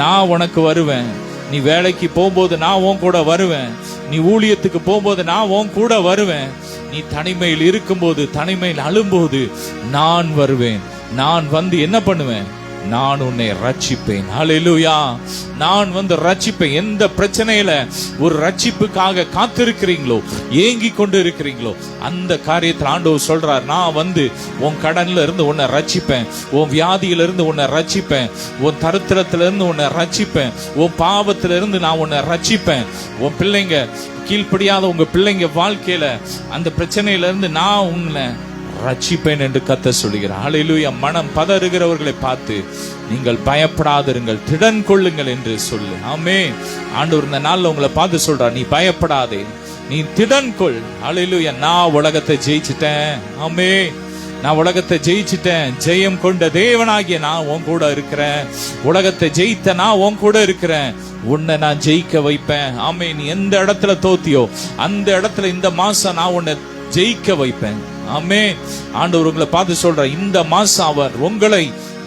நான் உனக்கு வருவேன். நீ வேலைக்கு போகும்போது நான் உன் கூட வருவேன். நீ ஊழியத்துக்கு போகும்போது நான் உன் கூட வருவேன். நீ தனிமையில் இருக்கும்போது, தனிமையில் அழும்போது நான் வருவேன். நான் வந்து என்ன பண்ணுவேன்? நான் உன்னை ரட்சிப்பேன். ஹல்லேலூயா. நான் வந்து ரட்சிப்பேன். எந்த பிரச்சனையில ஒரு ரட்சிப்புக்காக காத்திருக்கிறீங்களோ, ஏங்கி கொண்டு இருக்கிறீங்களோ, அந்த காரியத்தில் ஆண்டவர் சொல்றார், நான் வந்து உன் கடன்ல இருந்து உன்னை ரட்சிப்பேன். உன் வியாதியில இருந்து உன்னை ரட்சிப்பேன். உன் தரித்திரத்தில இருந்து உன்னை ரட்சிப்பேன். உன் பாவத்தில இருந்து நான் உன்னை ரட்சிப்பேன். உன் பிள்ளைங்க கீழ்ப்படியாத உங்க பிள்ளைங்க வாழ்க்கையில அந்த பிரச்சனையில இருந்து நான் உன்னை ரட்சிப்பேன் என்று கர்த்தர் சொல்கிறார். ஹல்லேலூயா. மனம் பதறுகிறவர்களை பார்த்து நீங்கள் பயப்படாதிருங்கள், திடன் கொள்ளுங்கள் என்று சொல்லு. ஆமென். ஆண்டவர் இந்த நாள்ல உங்களை பார்த்து சொல்றார், நீ பயப்படாதே, நீ திடன் கொள். ஹல்லேலூயா. நான் உலகத்தை ஜெயிச்சிட்டேன். ஆமென். நான் உலகத்தை ஜெயிச்சிட்டேன். ஜெயம் கொண்ட தேவனாகிய நான் உன் கூட இருக்கிறேன். உலகத்தை ஜெயித்த நான் உன் கூட இருக்கிறேன். உன்னை நான் ஜெயிக்க வைப்பேன். ஆமென். நீ எந்த இடத்துல தோத்தியோ அந்த இடத்துல இந்த மாசம் நான் உன்னை ஜெயிக்க வைப்பேன். ஆமென். ஆண்டவர் உங்களை பார்த்து சொல்ற, இந்த மாசம் அவர் உங்களை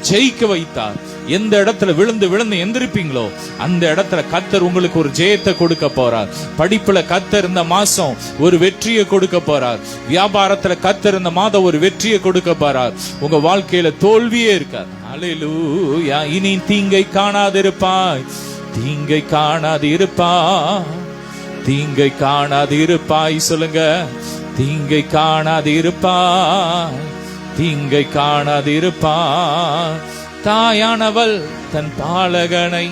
ஜெயிக்க வைத்தார். எந்த இடத்துல விழுந்து எந்திரிப்பீங்களோ அந்த இடத்துல கர்த்தர் உங்களுக்கு ஒரு ஜெயத்தை கொடுக்க போறார். படிப்புல கர்த்தர் இந்த மாசம் ஒரு வெற்றியை கொடுக்க போறார். வியாபாரத்துல கர்த்தர் இந்த மாதம் ஒரு வெற்றியை கொடுக்க போறார். உங்க வாழ்க்கையில தோல்வியே இருக்காது. ஹல்லேலூயா. இனி தீங்கை காணாதிருப்பாய், தீங்கை காணாதிருப்பாய், தீங்கை காணாதிருப்பாய். சொல்லுங்க, தீங்கை காணாதிருப்பாய், தீங்கை காணாதிருப்பாய். தாயானவள் தன் பாலகனை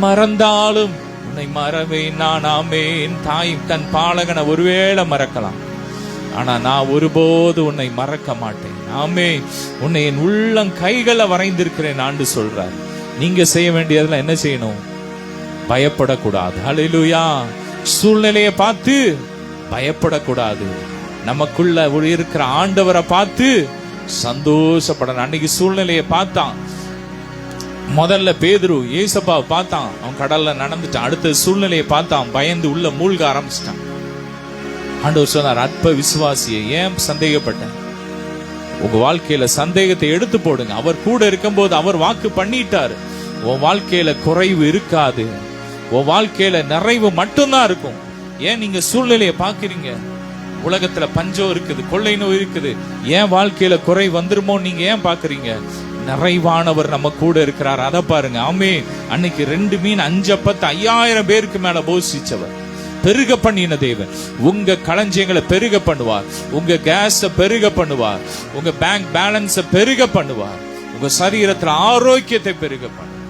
மறந்தாலும் உன்னை மறவேன் நான். ஆமேன். தாய் தன் பாலகனை ஒருவேளை மறக்கலாம், ஆனா நான் ஒருபோது உன்னை மறக்க மாட்டேன். ஆமே, உன்னை என் உள்ளம் கைகளை வரைந்திருக்கிறேன் ஆண்டு சொல்றார். நீங்க செய்ய வேண்டியதுல என்ன செய்யணும்? பயப்படக்கூடாது. ஹல்லேலூயா. சூழ்நிலையை பார்த்து பயப்படக்கூடாது. நமக்குள்ள இருக்கிற ஆண்டவரை பார்த்து சந்தோஷப்படணும். அன்னைக்கு சூழ்நிலையை பார்த்தான். முதல்ல பேதுரு ஏசப்பாவை பார்த்தான், அவன் கடல்ல நடந்துட்டான். அடுத்த சூழ்நிலையை பார்த்தான், பயந்து உள்ள மூழ்க ஆரம்பிச்சிட்டான். ஆண்டவர் சொன்னார், அற்ப விசுவாசியை ஏன் சந்தேகப்பட்ட? உங்க வாழ்க்கையில சந்தேகத்தை எடுத்து போடுங்க. அவர் கூட இருக்கும்போது அவர் வாக்கு பண்ணிட்டாரு. உன் வாழ்க்கையில குறைவு இருக்காது, உன் வாழ்க்கையில நிறைவு மட்டும்தான் இருக்கும். ஏன் நீங்க சூழ்நிலையை பாக்குறீங்க? உலகத்துல பஞ்சம் இருக்குது, கொள்ளை நோய் இருக்குது, ஏன் வாழ்க்கையில குறை வந்துருமோ நீங்க ஏன் பாக்குறீங்க? நிறைவானவர் நம்ம கூட இருக்கிறார், அதை பாருங்க. ஆமே, அன்னைக்கு 2 மீன் 5 அப்பத்தை 5000 பேருக்கு மேல போஷிச்சவர், பெருக பண்ணின தேவன். உங்க களஞ்சியங்களை பெருக பண்ணுவார், உங்க கேஸ் பெருக பண்ணுவார், உங்க பேங்க் பேலன்ஸ் பெருக பண்ணுவார், உங்க சரீரத்துல ஆரோக்கியத்தை பெருக பண்ணுவார்,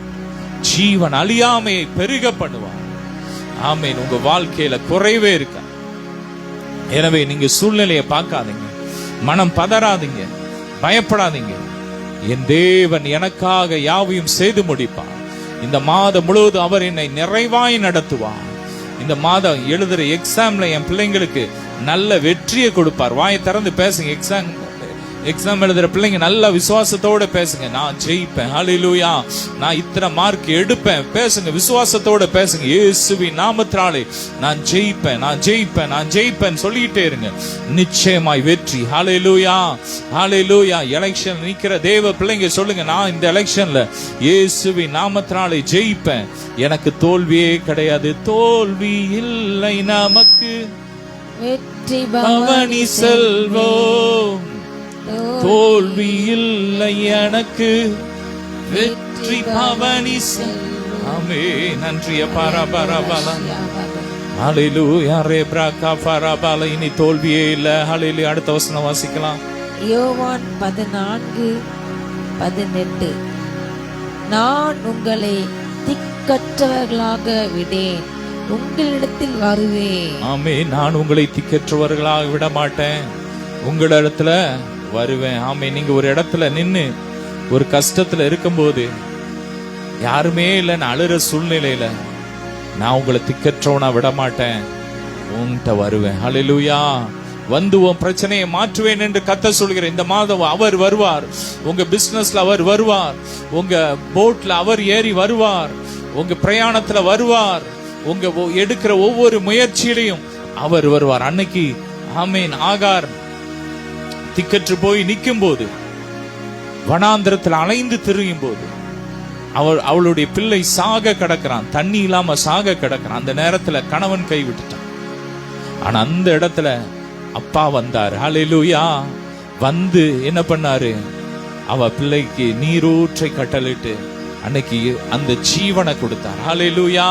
ஜீவன் அழியாமையை பெருக பண்ணுவார். ஆமேன். உங்க வாழ்க்கையில குறைவே இருக்க. எனவே நீங்க சூழ்நிலையை பார்க்காதீங்க, மனம் பதறாதீங்க, பயப்படாதீங்க. என் தேவன் எனக்காக யாவையும் செய்து முடிப்பார். இந்த மாதம் முழுவதும் அவர் என்னை நிறைவாய் நடத்துவார். இந்த மாதம் எழுதுற எக்ஸாம்ல என் பிள்ளைங்களுக்கு நல்ல வெற்றியை கொடுப்பார். வாயை திறந்து பேசுங்க. எக்ஸாம் எழுதுற பிள்ளைங்க நல்ல விசுவாசத்தோட பேசுங்க. நான் ஜெயிப்பேன், ஹல்லேலூயா, நான் இத்தனை மார்க் எடுப்பேன். பேசுங்க, விசுவாசத்தோட பேசுங்க. இயேசுவின் நாமத்தினாலே நான் ஜெயிப்பேன், நான் ஜெயிப்பேன், நான் ஜெயிப்பேன் சொல்லிட்டே இருங்க. நிச்சயமாய் வெற்றி. ஹல்லேலூயா, ஹல்லேலூயா. எலெக்ஷன் நிக்கிற தேவ பிள்ளைங்க சொல்லுங்க, நான் இந்த எலெக்ஷன்ல இயேசுவின் நாமத்தினாலே ஜெயிப்பேன். எனக்கு தோல்வியே கிடையாது. தோல்வி இல்லை நமக்கு, வெற்றி பவனி செல்வோம். தோல்வி இல்லை எனக்கு, வெற்றி பவனி செல்வோம். ஆமே. நன்றிய பரபரபல. ஹல்லேலூயா. ரேப்ராகா பரபல. இனி தோல்வியே இல்லை. ஹல்லேலூயா. அடுத்த வசனம் வாசிக்கலாம். யோவான் 14:18. நான் உங்களை திக்கற்றவர்களாக விடேன், உங்களிடத்தில் வருவேன். ஆமே. நான் உங்களை திக்கற்றவர்களாக விட மாட்டேன், உங்களிடத்துல வருவேன். ஆமே. நீங்க ஒரு இடத்துல நின்னு ஒரு கஷ்டத்துல இருக்கும்போது, யாருமே இல்லைன்னு அழுற சூழ்நிலையில, நான் உங்களை திக்கற்றவனா விட மாட்டேன், உன்கிட்ட வருவேன். ஹல்லேலூயா. வந்து உன் பிரச்சனையை மாற்றுவேன் என்று கர்த்தர் சொல்கிறேன். இந்த மாதம் அவர் வருவார். உங்க பிசினஸ்ல அவர் வருவார், உங்க போட்ல அவர் ஏறி வருவார், உங்க பிரயாணத்துல வருவார், உங்க எடுக்கிற ஒவ்வொரு முயற்சியிலையும் அவர் வருவார். அன்னைக்கு ஆமேன் ஆகார் திக்கற்று போய் நிற்கும் போது, வனாந்திரத்தில் அலைந்து திரியும் போது, அவளுடைய பிள்ளை சாக கிடக்கிறான், தண்ணி இல்லாம சாக கிடக்கிறான். அந்த நேரத்துல கணவன் கை விட்டுட்டான். ஆனா அந்த இடத்துல அப்பா வந்தார். ஹல்லேலூயா. வந்து என்ன பண்ணாரு? அவ பிள்ளைக்கு நீரூற்றை கட்டளிட்டு அன்னைக்கு அந்த ஜீவனை கொடுத்தார். ஹல்லேலூயா.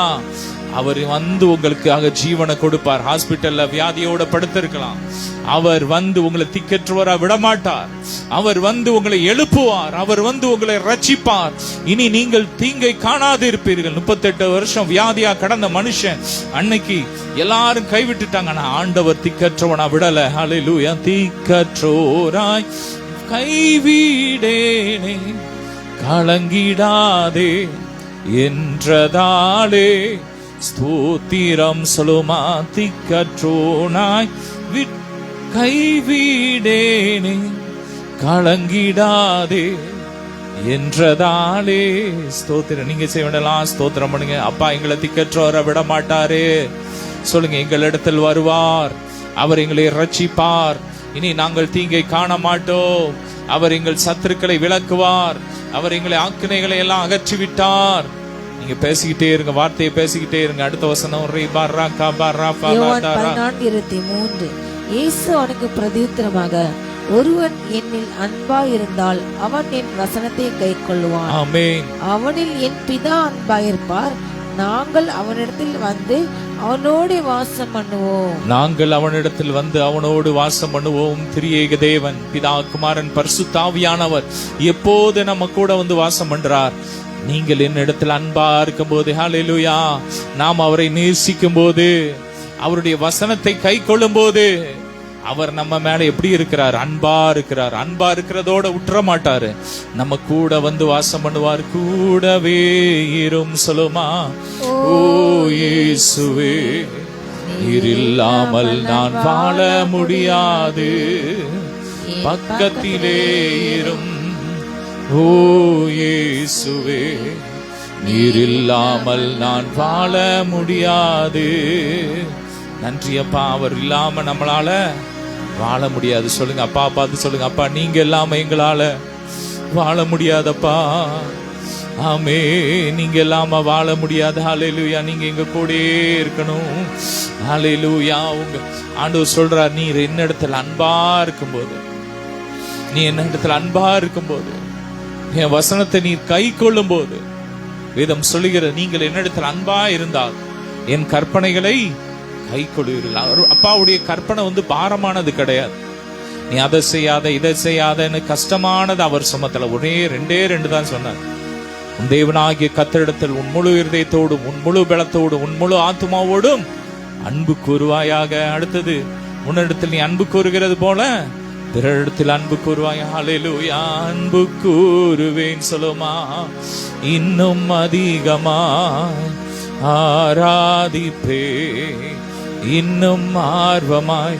அவர் வந்து உங்களுக்காக ஜீவனை கொடுப்பார். ஹாஸ்பிட்டல்ல வியாதியோட படுத்திருக்கலாம், அவர் வந்து உங்களை திக்கற்றுவரா விடமாட்டார். அவர் வந்து உங்களை எழுப்புவார், அவர் வந்து உங்களை ரட்சிப்பார். இனி நீங்கள் தீங்கை காணாது இருப்பீர்கள். 38 வருஷம் வியாதியா கடந்த மனுஷன் அன்னைக்கு எல்லாரும் கைவிட்டுட்டாங்க, ஆனா ஆண்டவர் திக்கற்றவனா விடல. ஹல்லேலூயா. திக்கற்றோராய் கைவிடேனே கலங்கிடாதே என்றதாலே ஸ்தோத்திரம் சொல்லுமா. திக்கற்றோனாய் கைவிடேனே கலங்கிடாதே என்றதாலே ஸ்தோத்திரம். நீங்க செய்ய வேண்டலாம், ஸ்தோத்திரம் பண்ணுங்க. அப்பா எங்களை திக்கற்றோர விட மாட்டாரே சொல்லுங்க. எங்களிடத்தில் வருவார், அவர் எங்களை ரட்சிப்பார். இனி நாங்கள் தீங்கை காண மாட்டோம். அவர் எங்கள் சத்துருக்களை விலக்குவார், அவர் எங்களை ஆக்கினைகளை எல்லாம் அகற்றி விட்டார். நீங்க பேசிக்கிட்டே இருங்க, வார்த்தையை பேசிக்கிட்டே இருங்க. அடுத்த வசனம். யோவான் 14:23. இயேசு அவனுக்கு பிரதியுத்தரமாக, ஒருவன் என்னில் அன்பாயிருந்தால் அவன் என் வசனத்தை கைக்கொள்வான். ஆமென். அவனில் என் பிதா அன்பாயிருப்பார், நாங்கள் அவனிடத்தில் வந்து அவனோடு வாசம் பண்ணுவோம். நாங்கள் அவனிடத்தில் வந்து அவனோடு வாசம் பண்ணுவோம். திரியேக தேவன் பிதா குமாரன் பரிசுத்த ஆவியானவர் எப்போது நம்ம கூட வந்து வாசம் பண்றார்? நீங்கள் என்னிடத்தில் அன்பா இருக்கும் போது, ஹல்லேலூயா, நாம் அவரை நேசிக்கும் போது, அவருடைய வசனத்தை கை கொள்ளும் போது, அவர் நம்ம மேல எப்படி இருக்கிறார்? அன்பா இருக்கிறார். அன்பா இருக்கிறதோட விட்டுற மாட்டாரு, நம்ம கூட வந்து வாசம் பண்ணுவார். கூடவே இரும் சொல்லுமா, ஓ இயேசுவே, நீர் இல்லாமல் நான் வாழ முடியாது, பக்கத்திலே இரும். ஓ இயேசுவே, நீர் இல்லாமல் நான் வாழ முடியாது. நன்றி அப்பா, அவர் இல்லாம நம்மளால வாழ முடியாது. சொல்லுங்க அப்பா, பார்த்து சொல்லுங்க, அப்பா நீங்க இல்லாம எங்களால வாழ முடியாதப்பா. ஆமே, நீங்க இல்லாம வாழ முடியாது. ஹல்லேலூயா, நீங்க எங்க கூடயே இருக்கணும். ஹல்லேலூயா. உங்க ஆண்டவர் சொல்றார், நீ என்னிடத்துல அன்பா இருக்கும்போது, நீ என்னிடத்துல அன்பா இருக்கும்போது, என் வசனத்தை நீ கை கொள்ளும் போது, வேதம் சொல்லுகிற, நீங்கள் என்னிடத்துல அன்பா இருந்தால் என் கற்பனைகளை கை கொள்வீர்கள். அப்பாவுடைய கற்பனை பாரமானது கிடையாது. நீ அதை செய்யாத இதை செய்யாதன்னு கஷ்டமானது அவர் சுமத்தல. ரெண்டு தான் சொன்னார். உன் தேவனாகிய கர்த்தரிடத்தில் உன் முழு இருதயத்தோடும், உன் முழு பலத்தோடும், உன் முழு ஆத்துமாவோடும் அன்பு கூறுவாயாக. அடுத்தது, உன்னிடத்தில் நீ அன்பு கூறுகிறது போல பிறரிடத்தில் அன்பு கூறுவாய். ஹல்லேலூயா. அன்பு கூறுவேன் சொல்லுமா, இன்னும் அதிகமா ஆராதிப்பே, இன்னும் ஆர்வமாய்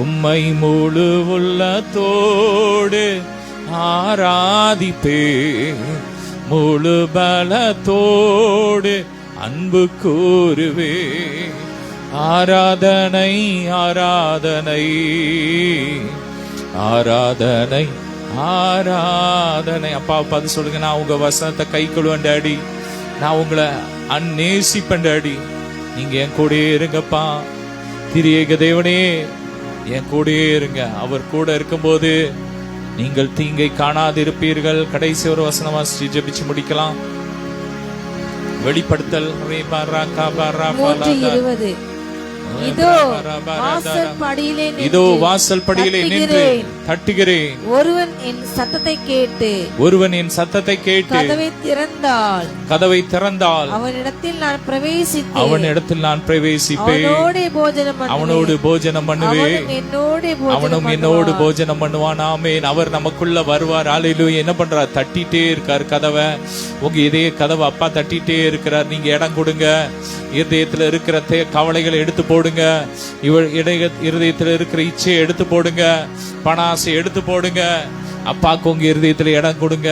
உம்மை முழு உள்ளத்தோடு ஆராதிப்பே, முழு பலத்தோடு அன்பு கூறுவே. ஆராதனை ஆராதனை ஆராதனை ஆராதனை. அப்பா பார்த்து சொல்லுங்க, நான் உங்க வசனத்தை கை கொள்வேன் டாடி, நான் உங்களை நேசிப்பேன் டாடி, நீங்க என் கூடயே இருங்கப்பா. திரியேக தேவனே, என் கூடயே இருங்க. அவர் கூட இருக்கும்போது நீங்கள் தீங்கை காணாதிருப்பீர்கள். கடைசி ஒரு வசனமா ஜெபிச்சு முடிக்கலாம். வெளிப்படுத்தல் 3:20. இதோ வாசல் படியிலே நின்று தட்டுகிறேன். ஒருவன் என் சத்தத்தை கேட்டு கதவை திறந்தால் அவனிடத்தில் நான் பிரவேசிப்பேன், அவனோடு போஜனம் பண்ணுவேன், அவனும் என்னோடு போஜனம் பண்ணுவான். ஆமென். அவர் நமக்குள்ள வருவார். ஹல்லேலூயா. என்ன பண்றார்? தட்டிட்டே இருக்கார் கதவை. உங்க இதய கதவை அப்பா தட்டிட்டே இருக்கிறார். நீங்க இடம் கொடுங்க. இதயத்துல இருக்கிற கவலைகளை எடுத்து போடுங்க. இருதயத்துல இருக்கிற இச்சையை எடுத்து போடுங்க. பணாசை எடுத்து போடுங்க. அப்பாக்கு உங்க இருதயத்துல இடம் கொடுங்க.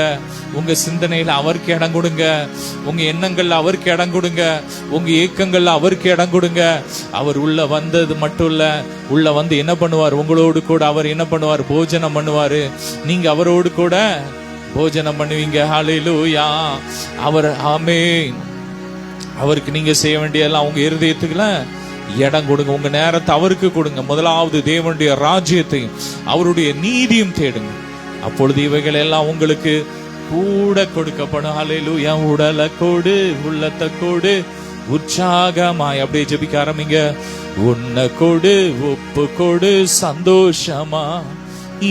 உங்க சிந்தனையில அவருக்கு இடம் கொடுங்க. உங்க எண்ணங்கள்ல அவருக்கு இடம் கொடுங்க. உங்க ஏக்கங்கள்ல அவருக்கு இடம் கொடுங்க. அவர் உள்ள வந்தது மட்டும் இல்ல, உள்ள வந்து என்ன பண்ணுவார்? உங்களோடு கூட அவர் என்ன பண்ணுவார்? போஜனம் பண்ணுவாரு. நீங்க அவரோடு கூட போஜனம் பண்ணுவீங்க. ஹல்லேலூயா. அவர் ஆமென். அவருக்கு நீங்க செய்ய வேண்டியதெல்லாம் உங்க இருதயத்துக்குள்ள இடம் கொடுங்க. உங்க நேரத்தை அவருக்கு கொடுங்க. முதலாவது தேவனுடைய ராஜ்யத்தையும் அவருடைய நீதியும் தேடுங்க. அப்பொழுது இவைகள் எல்லாம் உங்களுக்கு கூட கொடுக்கப்படும். ஹல்லேலூயா. உடலை கொடு, உள்ளத்தை கொடு, உற்சாகமாய் அப்படியே ஜெபிக்க ஆரம்பிங்க. உன்னை கொடு, ஒப்பு கொடு, சந்தோஷமா,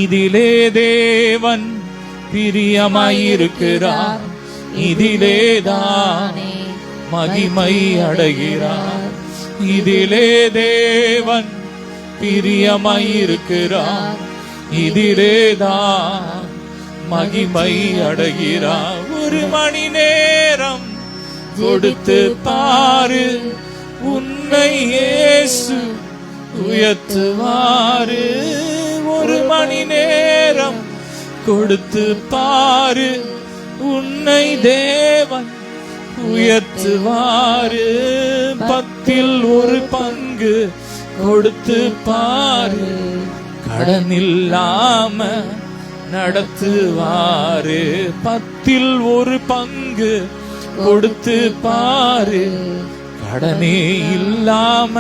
இதிலே தேவன் பிரியமாயிருக்கிறார், இதிலேதான் மகிமை அடைகிறார், இதிலே தேவன் பிரியமாயிருக்கிறார், இதிலேதான் மகிமை அடைகிறார். ஒரு மணி நேரம் கொடுத்து பாரு, உன்னை இயேசு உயர்த்துவாரு. ஒரு மணி நேரம் கொடுத்து பாரு, உன்னை தேவன் உயர்த்துவாரு. 10 பங்கு கொடுத்து பாரு, கடனில்லாம நடத்துவாரு. 10 பங்கு கொடுத்து பாரு, கடனே இல்லாம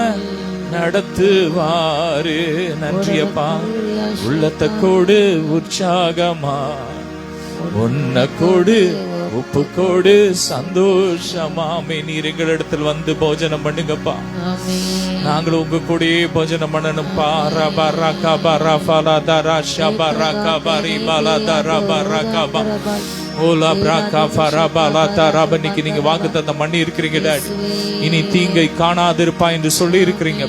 நடத்துவாரு. நன்றியப்பா. உள்ளத்தை கொடு, உற்சாகமா, உன்னை கொடு, உப்பு கொடு, சந்தோஷமாமே. நீர் எங்களிடத்தில் வந்து போஜனம் பண்ணுங்கப்பா. நாங்களும் உங்க கூடயே போஜனம் பண்ணணும்ப்பா. ரபரக பரஃபல தரஷ பரக பரிபல தர பரக. ஓலா பிராகா ஃபரபா லாதா ரப. இன்னைக்கு நீங்க வாக்குத்தத்தம் பண்ணி இருக்கிறீங்க டாடி. இனி தீங்கை காணாதிருப்பா என்று சொல்லி இருக்கிறீங்க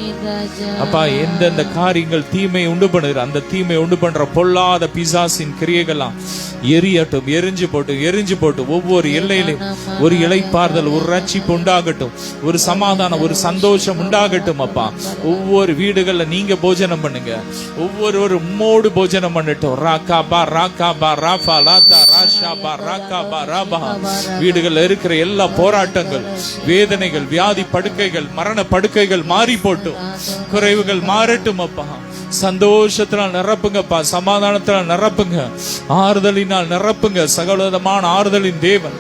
அப்பா. எந்தெந்த காரியங்கள் தீமை உண்டு பண்ணுகிற அந்த தீமை உண்டு பண்ற பொல்லாத பிசாசின் கிரியைகள்லாம் எரியட்டும், எரிஞ்சு போட்டு ஒவ்வொரு எல்லையிலும் ஒரு இளைப்பாறுதல், ஒரு ரட்சிப்பு உண்டாகட்டும், ஒரு சமாதானம், ஒரு சந்தோஷம் உண்டாகட்டும் அப்பா. ஒவ்வொரு வீடுகள்ல நீங்க போஜனம் பண்ணுங்க, ஒவ்வொருவரும் உம்மோடு போஜனம் பண்ணட்டும். ராகாபா ராகாபா ராபா லாதா ராஷாபா ராகாபா ராபா. வீடுகள்ல இருக்கிற எல்லா போராட்டங்கள், வேதனைகள், வியாதி படுக்கைகள், மரண படுக்கைகள் மாறி போட்டும், குறைவுகள் மாறட்டும் அப்பா. சந்தோஷத்தினால் நிரப்புங்கப்பா, சமாதானத்தினால் நிரப்புங்க, ஆறுதலினால் நிரப்புங்க. சகலவிதமான ஆறுதலின் தேவன்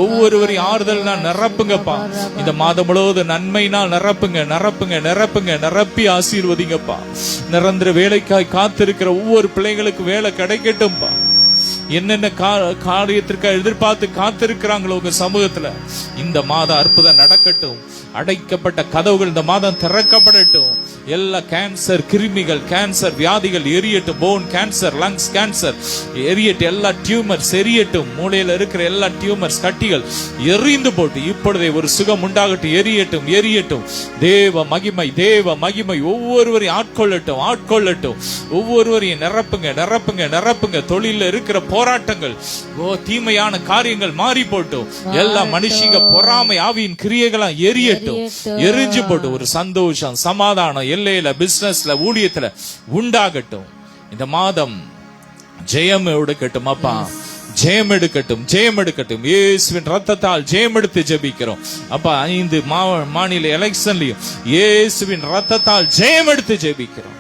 ஒவ்வொருவரையும் ஆறுதலினால் நிரப்புங்கப்பா. இந்த மாதம் முழுவதும் நன்மையினால் நிரப்புங்க, நிரப்புங்க, நிரப்புங்க, நிரப்பி ஆசீர்வதிங்கப்பா. நிரந்தர வேலைக்காய் காத்திருக்கிற ஒவ்வொரு பிள்ளைகளுக்கு வேலை கிடைக்கட்டும்பா. என்னென்ன காரியத்திற்கு எதிர்பார்த்து காத்திருக்கிறாங்களோ உங்க சமூகத்துல, இந்த மாதம் அற்புதம் நடக்கட்டும். அடைக்கப்பட்ட கதவுகள் இந்த மாதம் திறக்கப்படட்டும். எல்லா கேன்சர் கிருமிகள், கேன்சர் வியாதிகள் எரியட்டும். போன் கேன்சர், லங்ஸ் கேன்சர் எரியட்டும். எல்லா டியூமர்ஸ் எரியட்டும். மூளையில இருக்கிற எல்லா டியூமர்ஸ் கட்டிகள் எரிந்து போட்டு இப்பொழுதே ஒரு சுகம் உண்டாகட்டும். எரியட்டும், எரியட்டும். தேவ மகிமை, தேவ மகிமை ஒவ்வொருவரையும் ஆட்கொள்ளட்டும், ஆட்கொள்ளட்டும். ஒவ்வொருவரையும் நிரப்புங்க, நிரப்புங்க, நிரப்புங்க. தொழில இருக்கிற போராட்டங்கள், தீமையான காரியங்கள் மாறி போட்டும். எல்லா மனுஷங்க பொறாமை ஆவியின் கிரியைகளாம் எரியட்டும், எரிஞ்சு போட்டு ஒரு சந்தோஷம், சமாதானம் எல்லையில, பிசினஸ்ல, ஊழியத்துல உண்டாகட்டும். இந்த மாதம் ஜெயம் எடுக்கட்டும் அப்பா, ஜெயம் எடுக்கட்டும், ஜெயம் எடுக்கட்டும். இயேசுவின் ரத்தத்தால் ஜெயம் எடுத்து ஜெபிக்கிறோம் அப்பா. 5 மாநில எலெக்ஷன்லயும் இயேசுவின் ரத்தத்தால் ஜெயம் எடுத்து ஜெபிக்கிறோம்.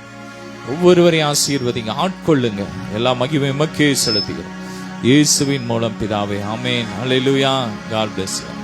ஒவ்வொருவரையும் ஆசீர்வதிங்க, ஆட்கொள்ளுங்க. எல்லா மகிமையும் மக்கே செலுத்துகிறோம் இயேசுவின் மூலம் பிதாவே, ஆமென். அல்லேலூயா. God bless you.